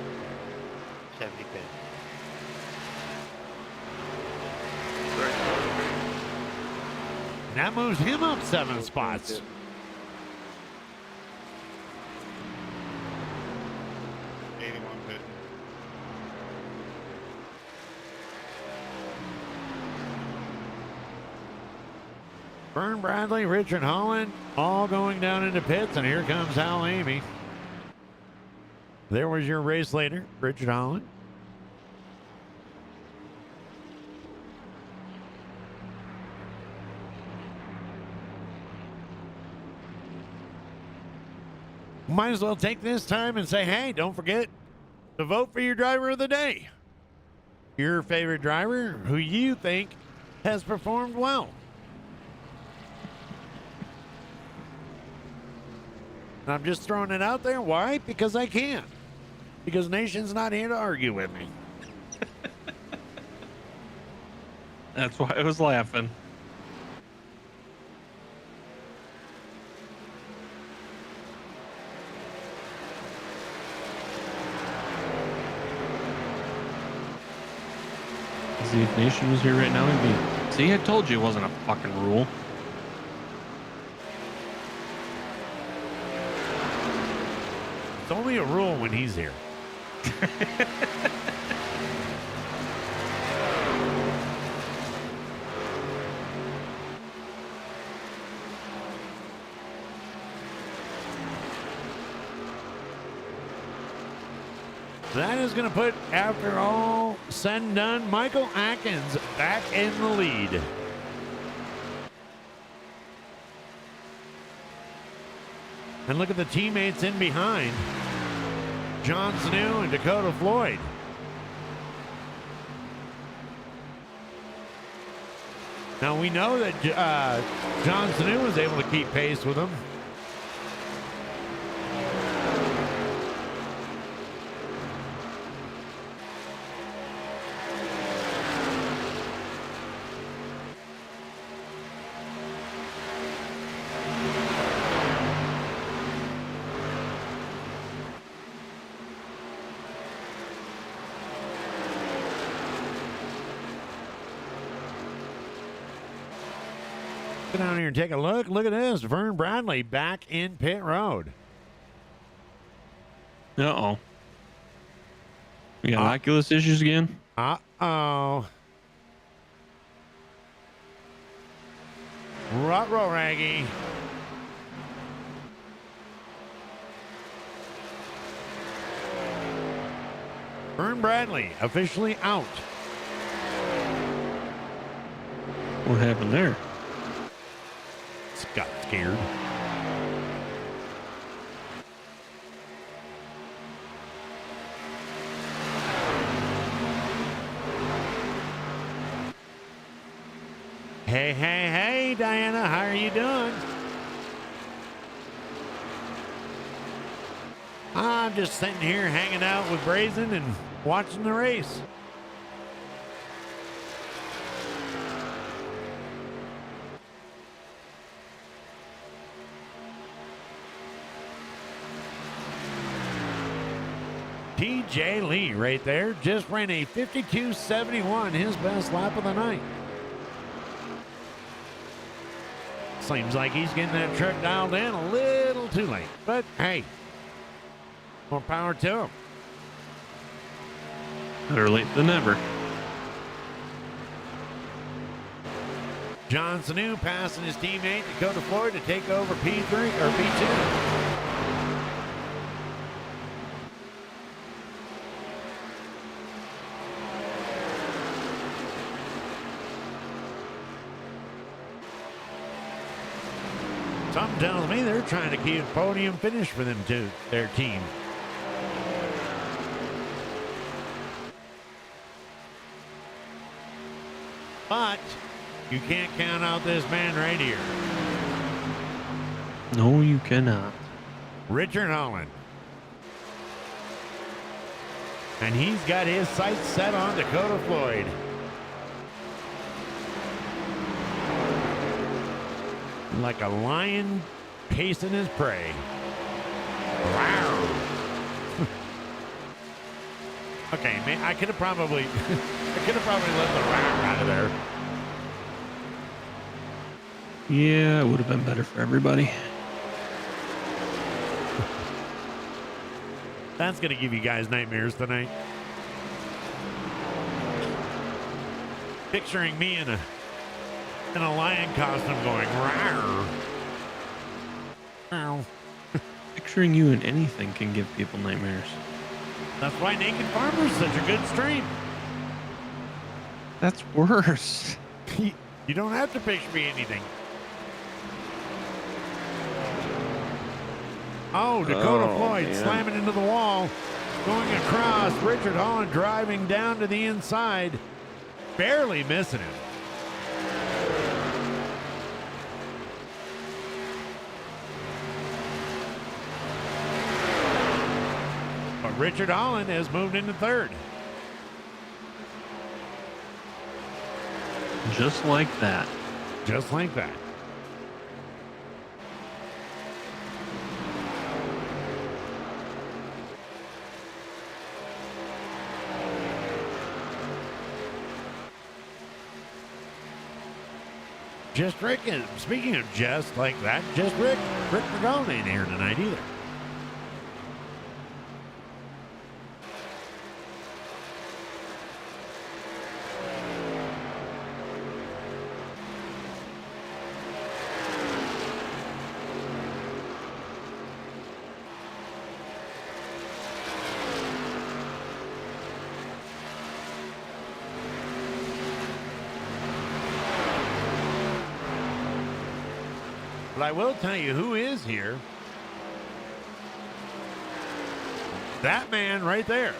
70 pin. And that moves him up 7 spots. Vern Bradley, Richard Holland, all going down into pits, and here comes Hal Amy. There was your race leader, Richard Holland. Might as well take this time and say, hey, don't forget to vote for your driver of the day. Your favorite driver who you think has performed well. And I'm just throwing it out there. Why? Because I can. Because Nation's not here to argue with me. That's why I was laughing. See, if Nation was here right now, he'd be. See, I told you it wasn't a fucking rule. It's only a rule when he's here. That is going to put, after all said and done, Michael Atkins back in the lead. And look at the teammates in behind. John Sanu and Dakota Floyd. Now we know that John Sanu was able to keep pace with him. Go down here and take a look. Look at this. Vern Bradley back in pit road. Uh-oh. We got Oculus issues again? Uh-oh. Ruh-roh, Raggy. Vern Bradley officially out. What happened there? Got scared. Hey, hey, hey, Diana, how are you doing? I'm just sitting here hanging out with Brazen and watching the race. TJ Lee right there just ran a 52.71, his best lap of the night. Seems like he's getting that truck dialed in a little too late, but hey, more power to him. Better late than never. John Sanu passing his teammate Dakota Floyd to take over P3 or P2. Something tells me they're trying to keep a podium finish for them too, their team. But you can't count out this man right here. No, you cannot. Richard Holland. And he's got his sights set on Dakota Floyd. Like a lion pacing his prey. Okay, man, I could have probably let the rat out of there. Yeah, it would have been better for everybody. That's gonna give you guys nightmares tonight. Picturing me in a lion costume going rawr. Ow. Picturing you in anything can give people nightmares. That's why Naked Farmer's such a good stream. That's worse. You don't have to picture me anything. Oh, Dakota Floyd man. slamming into the wall. Going across. Richard Holland driving down to the inside. Barely missing him. Richard Holland has moved into third. Just like that. Just like that. Just Rick, and speaking of just like that, just Rick Pagone ain't here tonight either. But I will tell you who is here. That man right there.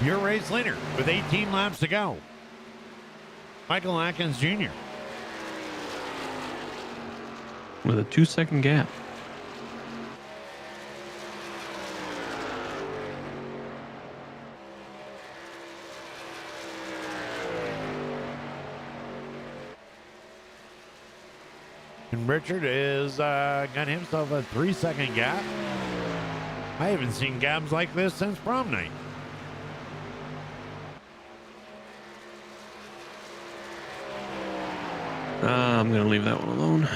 Your race leader with 18 laps to go, Michael Atkins Jr. With a 2-second gap. And Richard is got himself a 3-second gap. I haven't seen gaps like this since prom night. I'm going to leave that one alone.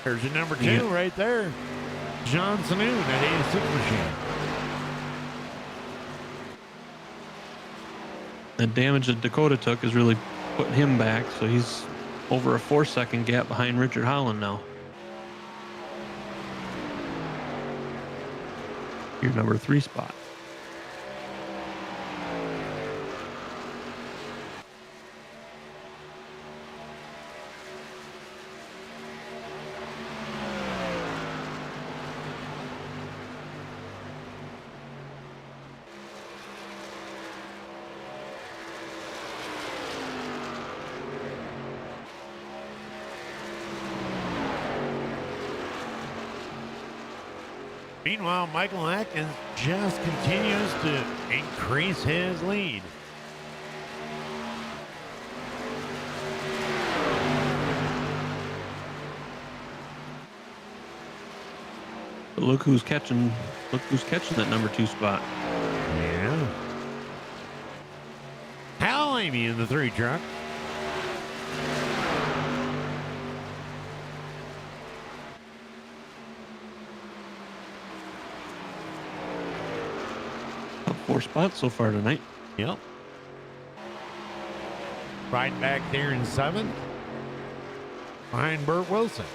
There's your number 2 right there. John Sanoon at 86 machine. The damage that Dakota took is really putting him back, so he's over a 4-second gap behind Richard Holland now. Your number 3 spot. Meanwhile, Michael Atkins just continues to increase his lead. But look who's catching that number 2 spot. Yeah. Hal Amy in the 3 truck. Top 4 spots so far tonight. Yep. Right back there in 7th. Behind Burt Wilson.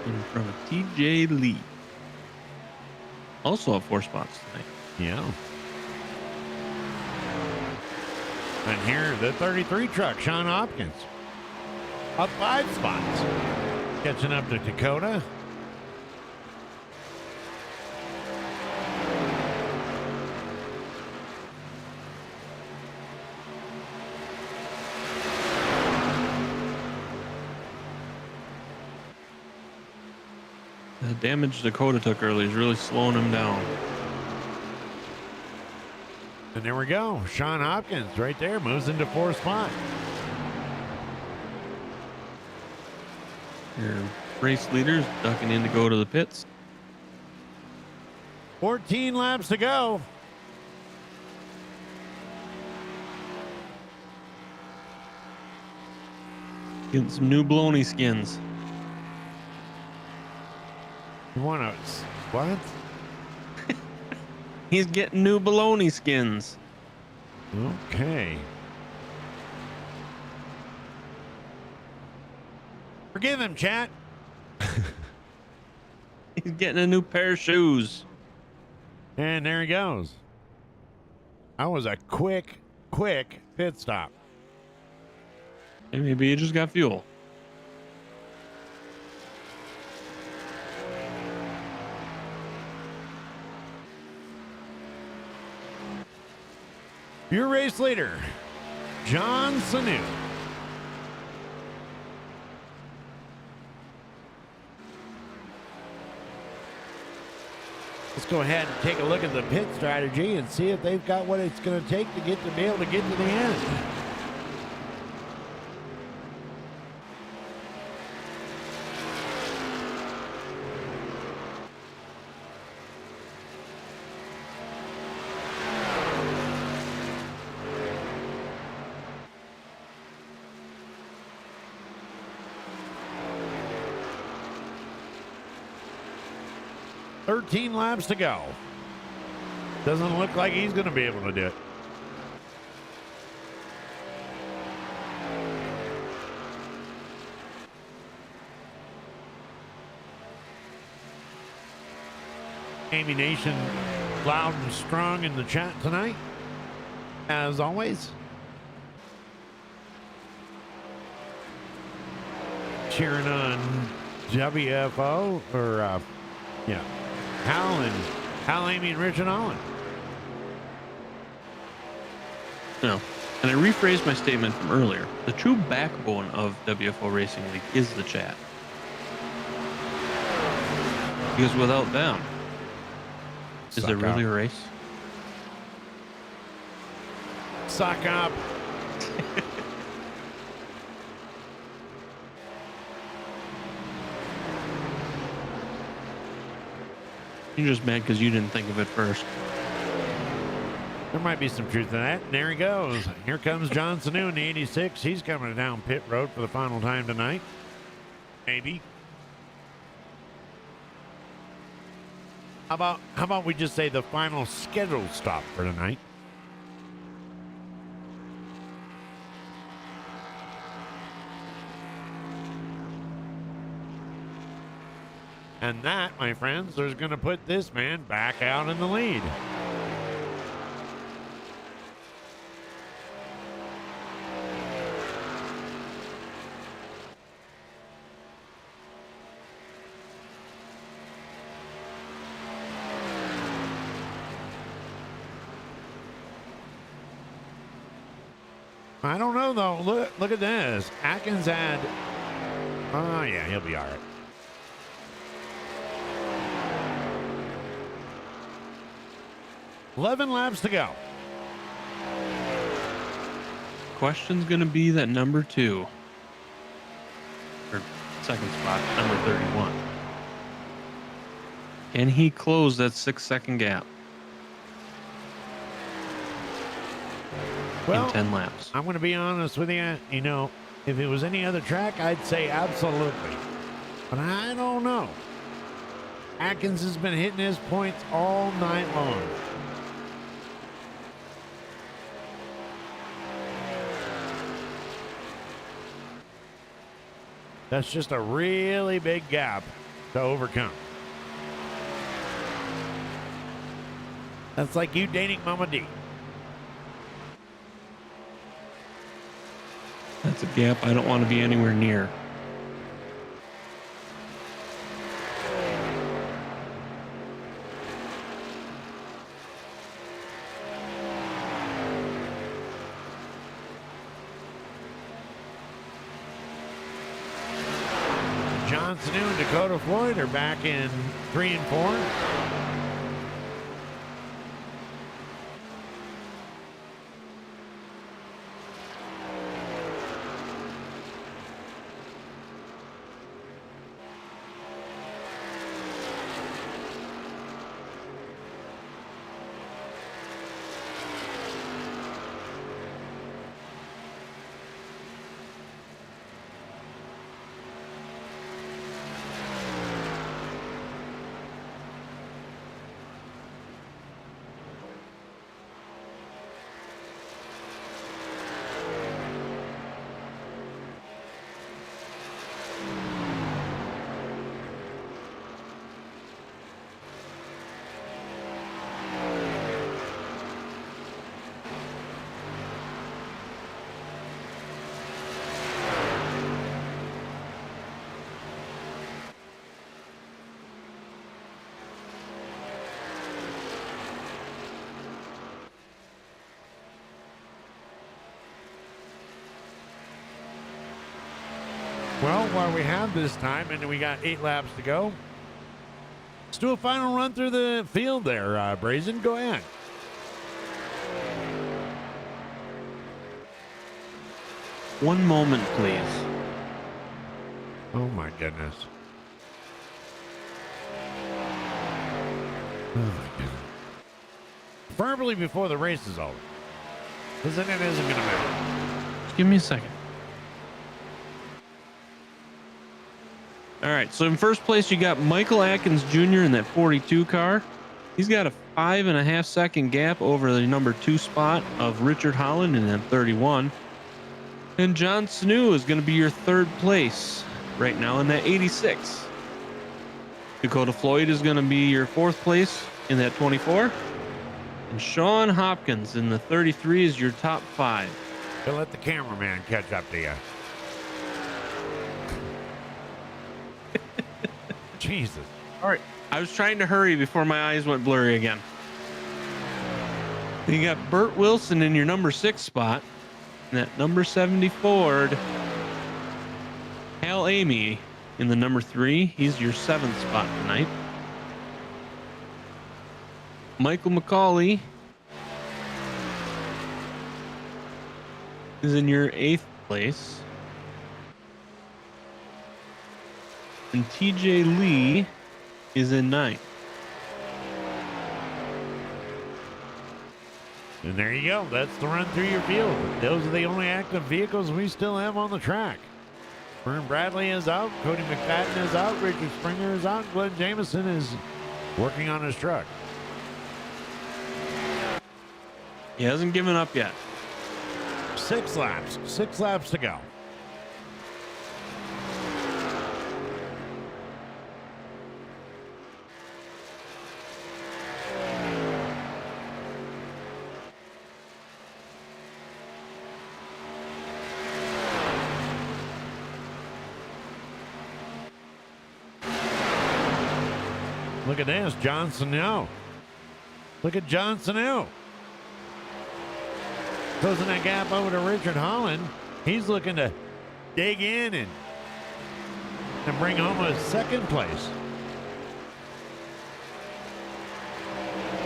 In front of TJ Lee. Also up 4 spots tonight. Yeah. And here, the 33 truck, Sean Hopkins. Up 5 spots. Catching up to Dakota. The damage Dakota took early is really slowing him down. And there we go. Sean Hopkins right there moves into 4th spot. Your race leaders ducking in to go to the pits. 14 laps to go. Getting some new baloney skins. You want to what? He's getting new baloney skins. Okay. Forgive him, chat. He's getting a new pair of shoes. And there he goes. That was a quick pit stop. And maybe he just got fuel. Your race leader, John Sanu. Let's go ahead and take a look at the pit strategy and see if they've got what it's going to take to be able to get to the end. $13 laps to go. Doesn't look like he's going to be able to do it. Amy Nation loud and strong in the chat tonight, as always. Cheering on WFO or yeah. Hal, Amy, and Rich and Olin. No. And I rephrased my statement from earlier. The true backbone of WFO Racing League is the chat. Because without them, is there really a race? Suck up. You're just mad because you didn't think of it first. There might be some truth in that. And there he goes. Here comes John Sanu in the 86. He's coming down pit road for the final time tonight. Maybe. How about we just say the final scheduled stop for tonight? And that, my friends, is going to put this man back out in the lead. I don't know, though. Look at this. Atkins had... Oh, yeah, he'll be all right. $11 laps to go. Question's going to be that number 2. Or second spot, number 31. Can he close that 6-second gap? Well, in 10 laps. I'm going to be honest with you. You know, if it was any other track, I'd say absolutely. But I don't know. Atkins has been hitting his points all night long. That's just a really big gap to overcome. That's like you dating Mama D. That's a gap I don't want to be anywhere near. John Sanu and Dakota Floyd are back in 3 and 4. Well, while we have this time, and we got 8 laps to go, let's do a final run through the field there. Brazen, go ahead. One moment, please. Oh my goodness. Oh my goodness. Preferably before the race is over. Because then it isn't going to matter. Just give me a second. All right, so in first place, you got Michael Atkins Jr. in that 42 car. He's got a 5.5 second gap over the number 2 spot of Richard Holland in that 31. And John Snew is going to be your 3rd place right now in that 86. Dakota Floyd is going to be your 4th place in that 24. And Sean Hopkins in the 33 is your top 5. Don't let the cameraman catch up to you. Jesus. All right. I was trying to hurry before my eyes went blurry again. You got Burt Wilson in your number 6 spot. And that number 70 Ford. Hal Amy in the number 3. He's your 7th spot tonight. Michael McCauley is in your 8th place. And TJ Lee is in 9th. And there you go. That's the run through your field. Those are the only active vehicles we still have on the track. Vern Bradley is out. Cody McFadden is out. Richard Springer is out. Glenn Jameson is working on his truck. He hasn't given up yet. 6 laps. 6 laps to go. Look at this, Johnson now. Look at Johnson now. Closing that gap over to Richard Holland. He's looking to dig in and bring home a 2nd place.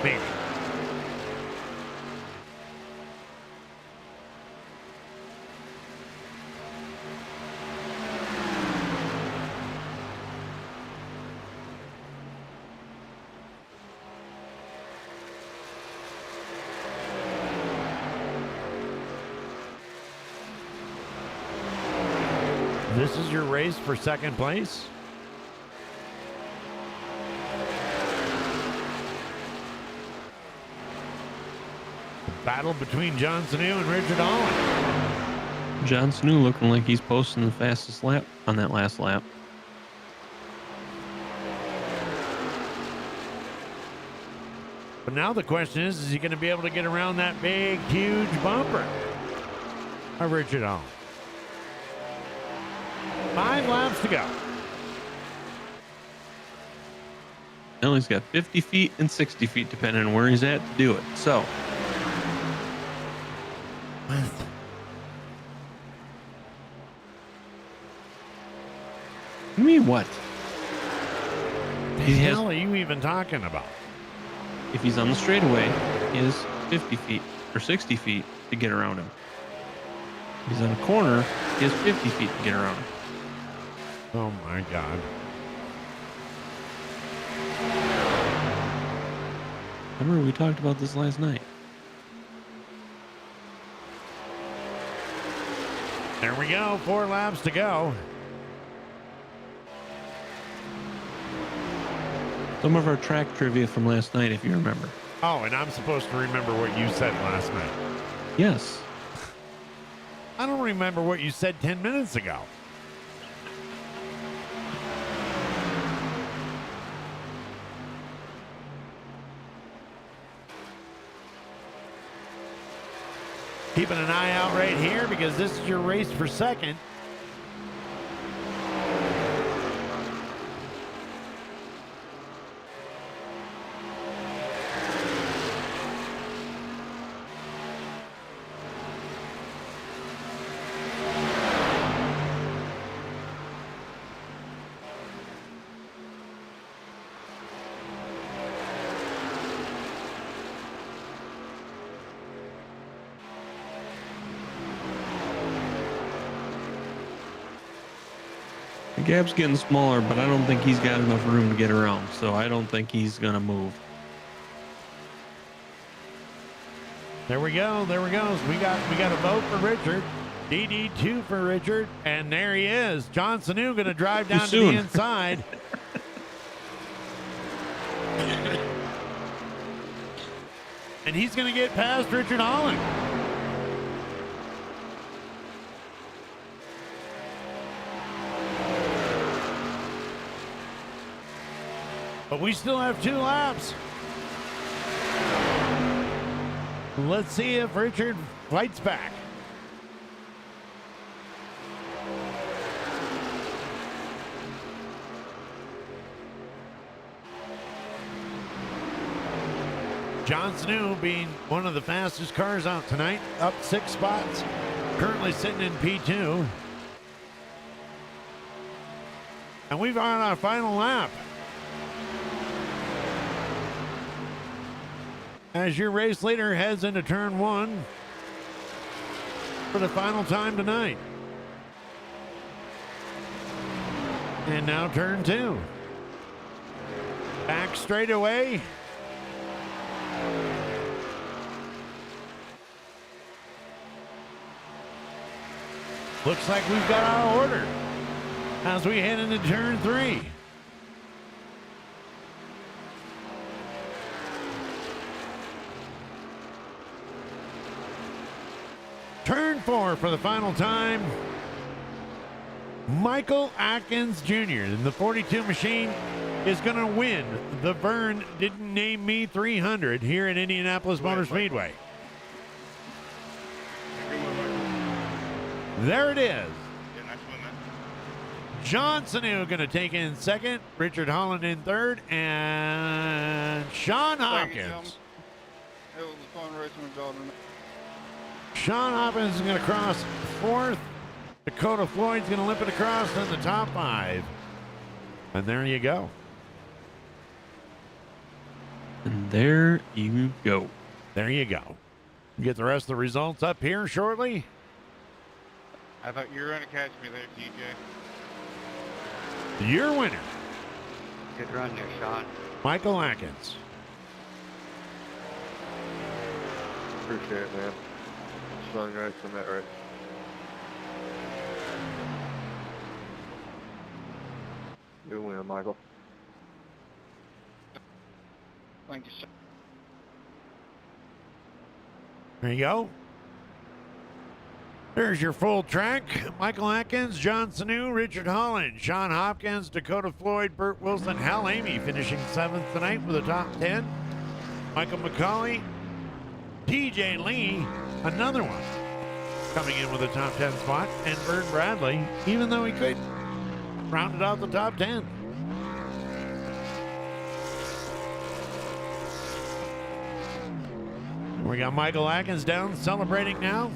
Maybe. This is your race for 2nd place. The battle between John Sanu and Richard Holland. John Snew looking like he's posting the fastest lap on that last lap. But now the question is he going to be able to get around that big, huge bumper of Richard Holland? 5 laps to go. Now he's got 50 feet and 60 feet, depending on where he's at to do it. So. You mean what? What the hell are you even talking about? If he's on the straightaway, he has 50 feet or 60 feet to get around him. If he's on a corner, he has 50 feet to get around him. Oh my God. Remember, we talked about this last night. There we go. 4 laps to go. Some of our track trivia from last night, if you remember. Oh, and I'm supposed to remember what you said last night. Yes. I don't remember what you said 10 minutes ago. Keeping an eye out right here because this is your race for 2nd. The gap's getting smaller, but I don't think he's got enough room to get around, so I don't think he's gonna move. There we go. There we go. We got a vote for Richard. DD2 for Richard, and there he is. John Sanu going to drive down to the inside. And he's going to get past Richard Holland. But we still have 2 laps. Let's see if Richard fights back. John Sanu being one of the fastest cars out tonight, up 6 spots, currently sitting in P2. And we've on our final lap. As your race leader heads into turn 1 for the final time tonight. And now turn 2. Back straightaway. Looks like we've got our order as we head into turn 3. Turn 4 for the final time. Michael Atkins Jr. in the 42 machine is going to win the Vern Didn't Name Me 300 here at Indianapolis Motor Speedway. There it is. Yeah, nice one, man. John Sanu going to take in second, Richard Holland in third, and Sean Thank you, Hopkins. It was a fun racing with y'all tonight. Sean Hopkins is going to cross fourth. Dakota Floyd's going to limp it across in the top 5. And there you go. And there you go. There you go. Get the rest of the results up here shortly. I thought you were going to catch me there, TJ. Your winner, Good run there, Sean. Michael Atkins. Appreciate it, man. Strong race in that race. Good win, Michael. Thank you, sir. There you go. There's your full track. Michael Atkins, John Sanu, Richard Holland, Sean Hopkins, Dakota Floyd, Burt Wilson, Hal Amy finishing 7th tonight with a top 10. Michael McCauley, TJ Lee, another one, coming in with a top 10 spot. And Vern Bradley, even though he could, rounded out the top 10. We got Michael Atkins down celebrating now.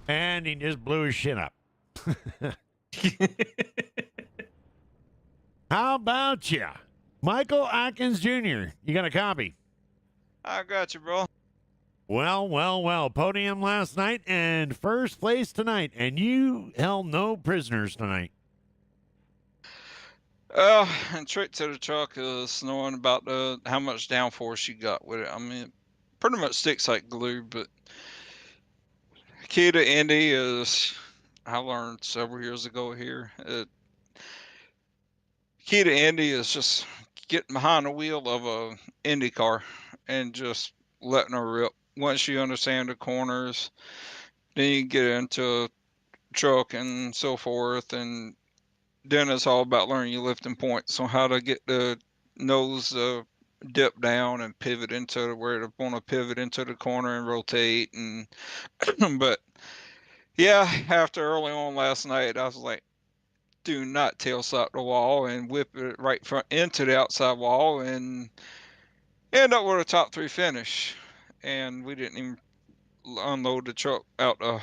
And he just blew his shit up. How about you? Michael Atkins Jr., you got a copy? I got you, bro. Well, well, well. Podium last night and first place tonight. And you held no prisoners tonight. And trick to the truck is knowing about how much downforce you got with it. I mean, it pretty much sticks like glue, but key to Indy is, I learned several years ago here, key to Indy is just getting behind the wheel of a Indy car and just letting her rip. Once you understand the corners, then you get into truck and so forth, and then it's all about learning your lifting points on how to get the nose dip down and pivot into where to want to pivot into the corner and rotate. And but yeah, after early on last night, I was like, do not tail slap the wall and whip it right front into the outside wall and end up with a top 3 finish. And we didn't even unload the truck out the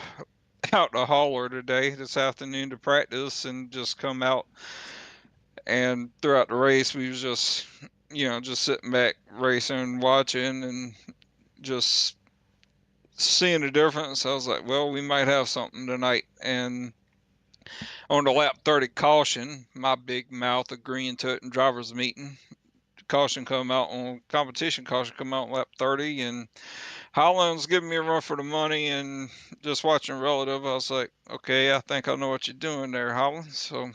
hauler this afternoon to practice, and just come out. And throughout the race, we was just, just sitting back, racing, watching, and just seeing the difference. I was like, well, we might have something tonight. And on the lap 30 caution, my big mouth agreeing to it in driver's meeting, competition come out on lap 30, and Holland's giving me a run for the money. And just watching relative, I was like, okay, I think I know what you're doing there, Holland. So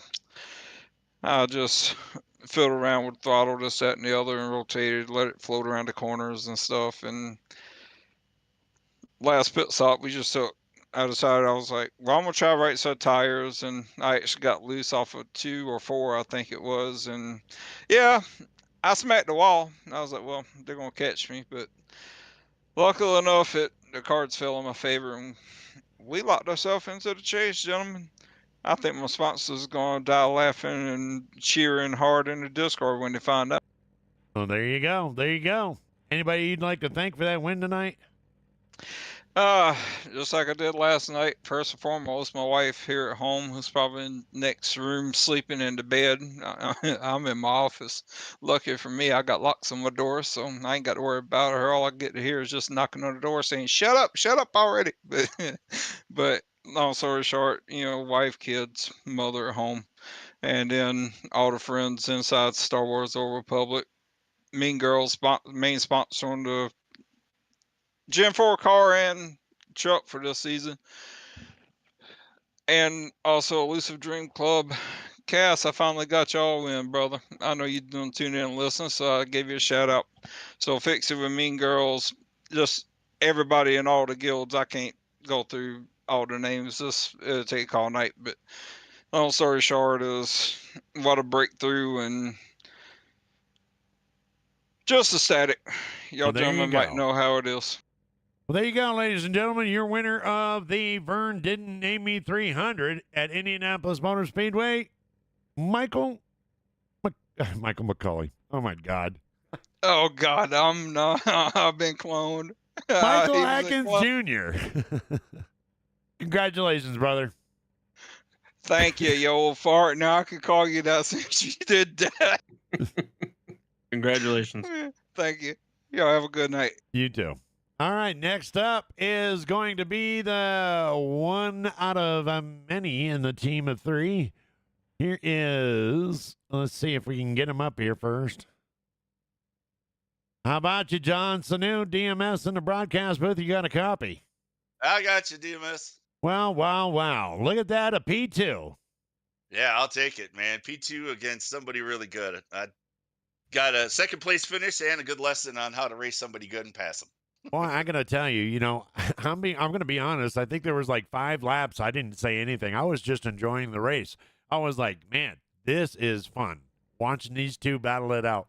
I just fiddled around with throttle, this, that, and the other, and rotated, let it float around the corners and stuff. And last pit stop, I decided, I was like, well, I'm going to try right side tires. And I actually got loose off of 2 or 4, I think it was. And yeah, I smacked the wall. I was like, well, they're going to catch me. But luckily enough, the cards fell in my favor, and we locked ourselves into the chase, gentlemen. I think my sponsors are going to die laughing and cheering hard in the Discord when they find out. Well, there you go. There you go. Anybody you'd like to thank for that win tonight? Just like I did last night, first and foremost, my wife here at home, who's probably in next room sleeping in the bed. I'm in my office. Lucky for me, I got locks on my door, so I ain't got to worry about her. All I get to hear is just knocking on the door saying, shut up already. But long story short, wife, kids, mother at home, and then all the friends inside Star Wars Old Republic. Mean Girls, main sponsor on the Gen 4 car and truck for this season. And also Elusive Dream Club. Cass, I finally got y'all in, brother. I know you don't tune in and listen, so I gave you a shout out. So Fix It with Mean Girls, just everybody in all the guilds. I can't go through all the names. It'll take all night. But long story short is what a breakthrough, and just ecstatic. Y'all gentlemen might know how it is. Well, there you go, ladies and gentlemen. Your winner of the Vern Didn't Name Me 300 at Indianapolis Motor Speedway, Michael McCauley. Oh, my God. Oh, God, I'm not. I've been cloned. Michael Atkins Jr. Congratulations, brother. Thank you, you old fart. Now I can call you that since you did that. Congratulations. Thank you. Y'all have a good night. You too. All right, next up is going to be the one out of many in the team of 3. Here is, let's see if we can get him up here first. How about you, John Sanu, DMS in the broadcast booth? You got a copy? I got you, DMS. Wow. Look at that, a P2. Yeah, I'll take it, man. P2 against somebody really good. I got a second place finish and a good lesson on how to race somebody good and pass them. Well, I got to tell you, I'm going to be honest. I think there was like 5 laps. I didn't say anything. I was just enjoying the race. I was like, man, this is fun. Watching these two battle it out.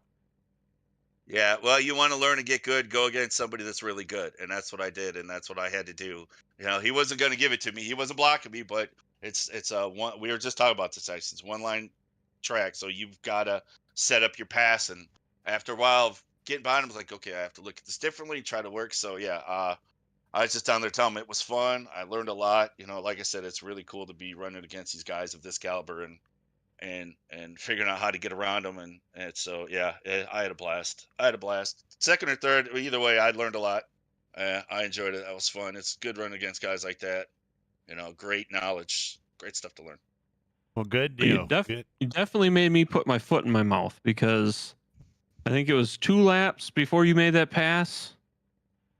Yeah, well, you want to learn to get good, go against somebody that's really good. And that's what I did, and that's what I had to do. He wasn't going to give it to me. He wasn't blocking me, but it's one. We were just talking about this, actually. It's one-line track, so you've got to set up your pass. And after a while of getting behind him, I was like, okay, I have to look at this differently, try to work. So, yeah, I was just down there telling him it was fun. I learned a lot. Like I said, it's really cool to be running against these guys of this caliber and figuring out how to get around them. And so, yeah, I had a blast. Second or third, either way, I learned a lot. I enjoyed it. That was fun. It's good running against guys like that. Great knowledge, great stuff to learn. Well, good deal. You definitely made me put my foot in my mouth, because I think it was 2 laps before you made that pass.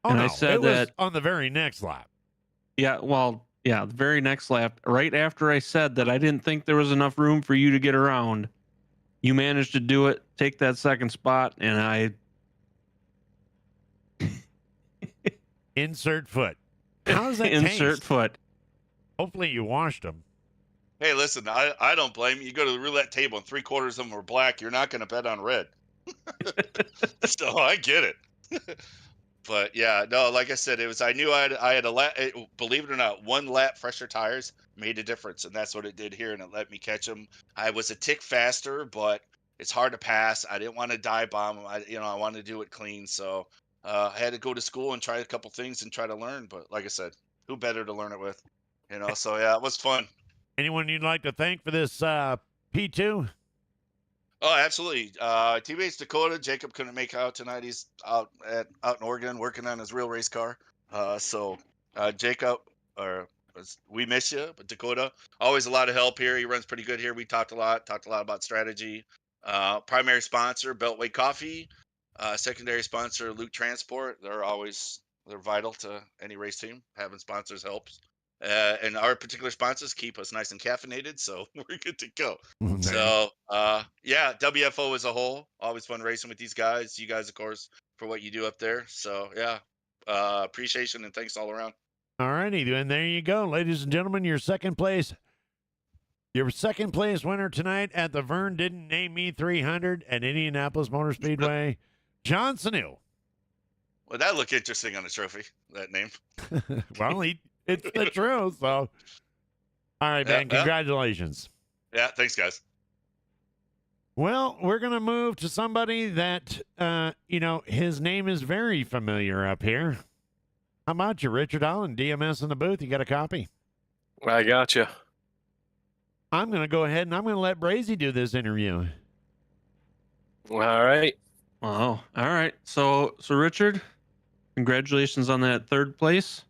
Oh, and no, I said it that was on the very next lap. Yeah, well, yeah, the very next lap, right after I said that I didn't think there was enough room for you to get around, you managed to do it, take that second spot, and I... Insert foot. How does that Insert taste? foot. Hopefully you washed them. Hey, listen, I don't blame you. You go to the roulette table and 3/4 of them are black. You're not going to bet on red. So I get it. But yeah, no, like I said, it was. I knew I had a lap. Believe it or not, one lap fresher tires made a difference, and that's what it did here, and it let me catch them. I was a tick faster, but it's hard to pass. I didn't want to dive bomb them. I wanted to do it clean, so I had to go to school and try a couple things and try to learn. But like I said, who better to learn it with? So yeah, it was fun. Anyone you'd like to thank for this P2? Oh, absolutely. Teammates Dakota, Jacob couldn't make out tonight. He's out in Oregon working on his real race car. Jacob, we miss you, but Dakota, always a lot of help here. He runs pretty good here. We talked a lot about strategy. Primary sponsor, Beltway Coffee. Secondary sponsor, Luke Transport. They're vital to any race team. Having sponsors helps. And our particular sponsors keep us nice and caffeinated, so we're good to go. So, yeah, WFO as a whole, always fun racing with these guys. You guys, of course, for what you do up there. So, yeah, appreciation and thanks all around. All righty, and there you go, ladies and gentlemen. Your second place winner tonight at the Vern Didn't Name Me 300 at Indianapolis Motor Speedway, Johnson Hill. Well, that look interesting on a trophy, that name. Well, it's the truth. So, all right, man. Congratulations. Yeah, thanks, guys. Well, we're going to move to somebody that, his name is very familiar up here. How about you, Richard Allen, DMS in the booth? You got a copy? I got you. I'm going to go ahead and I'm going to let Brazy do this interview. All right. Wow. All right. So Richard, congratulations on that third place.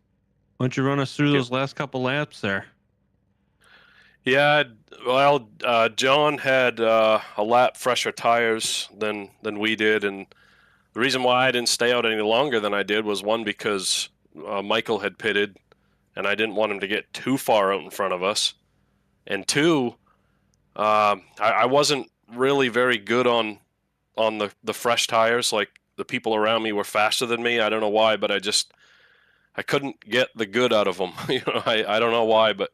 Why don't you run us through those last couple laps there? Yeah, well, John had a lap fresher tires than we did, and the reason why I didn't stay out any longer than I did was, one, because Michael had pitted, and I didn't want him to get too far out in front of us, and two, I wasn't really very good on the fresh tires. Like, the people around me were faster than me. I don't know why, but I couldn't get the good out of them. I don't know why, but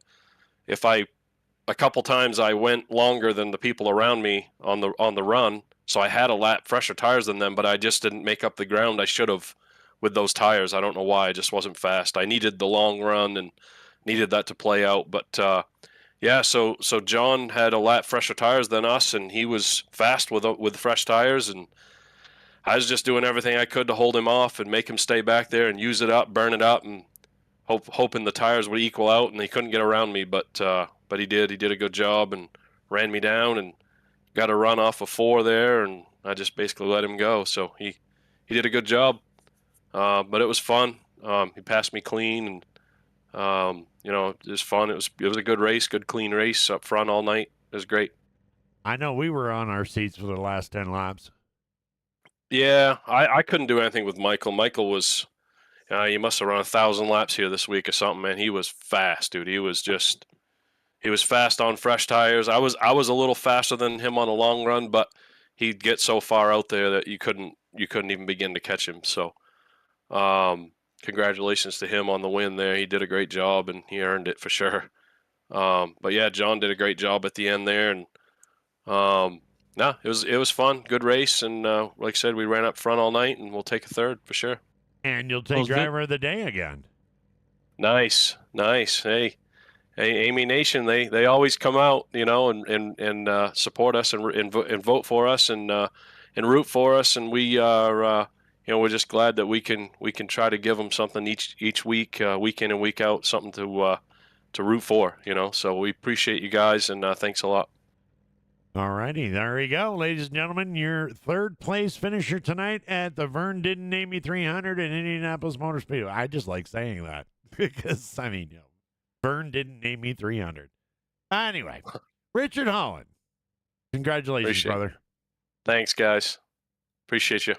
a couple times I went longer than the people around me on the run, so I had a lap fresher tires than them, but I just didn't make up the ground I should have with those tires. I don't know why. I just wasn't fast. I needed the long run and needed that to play out. But yeah, so John had a lap fresher tires than us, and he was fast with fresh tires, and I was just doing everything I could to hold him off and make him stay back there and use it up, burn it up, and hoping the tires would equal out, and he couldn't get around me, but he did. He did a good job and ran me down and got a run off of 4 there, and I just basically let him go. So he did a good job, but it was fun. He passed me clean, and it was fun. It was a good race, good clean race up front all night. It was great. I know we were on our seats for the last 10 laps. Yeah, I couldn't do anything with Michael. Michael was, he must have run 1,000 laps here this week or something, man. He was fast, dude. He was fast on fresh tires. I was a little faster than him on a long run, but he'd get so far out there that you couldn't even begin to catch him. So, congratulations to him on the win there. He did a great job, and he earned it for sure. But yeah, John did a great job at the end there, and no, it was fun, good race, and like I said, we ran up front all night, and we'll take a third for sure. And you'll take driver of the day again. Nice. Hey, Amy Nation, they always come out, and support us and vote for us and root for us, and we are we're just glad that we can try to give them something each week, week in and week out, something to root for, So we appreciate you guys, and thanks a lot. All righty, there you go, ladies and gentlemen. Your third place finisher tonight at the Vern Didn't Name Me 300 in Indianapolis Motor Speedway. I just like saying that because, Vern Didn't Name Me 300. Anyway, Richard Holland, congratulations, brother. Thanks, guys. Appreciate you.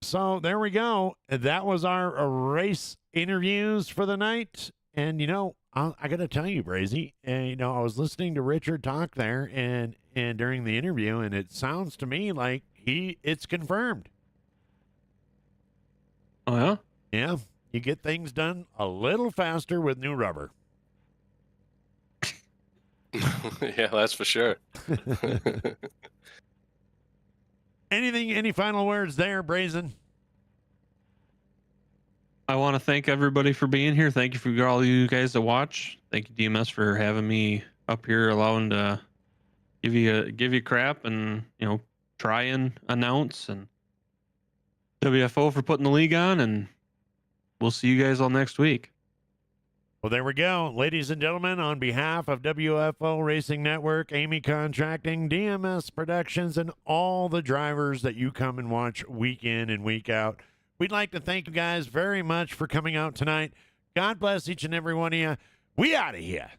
So there we go. That was our race interviews for the night. And, I got to tell you, Brazy, I was listening to Richard talk there and during the interview, and it sounds to me like it's confirmed. Oh, yeah? Yeah. You get things done a little faster with new rubber. Yeah, that's for sure. Any final words there, Brazen? I want to thank everybody for being here. Thank you for all you guys that watch. Thank you, DMS, for having me up here, allowing to give you crap and try and announce, and WFO for putting the league on, and we'll see you guys all next week. Well, there we go. Ladies and gentlemen, on behalf of WFO Racing Network, Amy Contracting, DMS Productions, and all the drivers that you come and watch week in and week out, we'd like to thank you guys very much for coming out tonight. God bless each and every one of you. We out of here.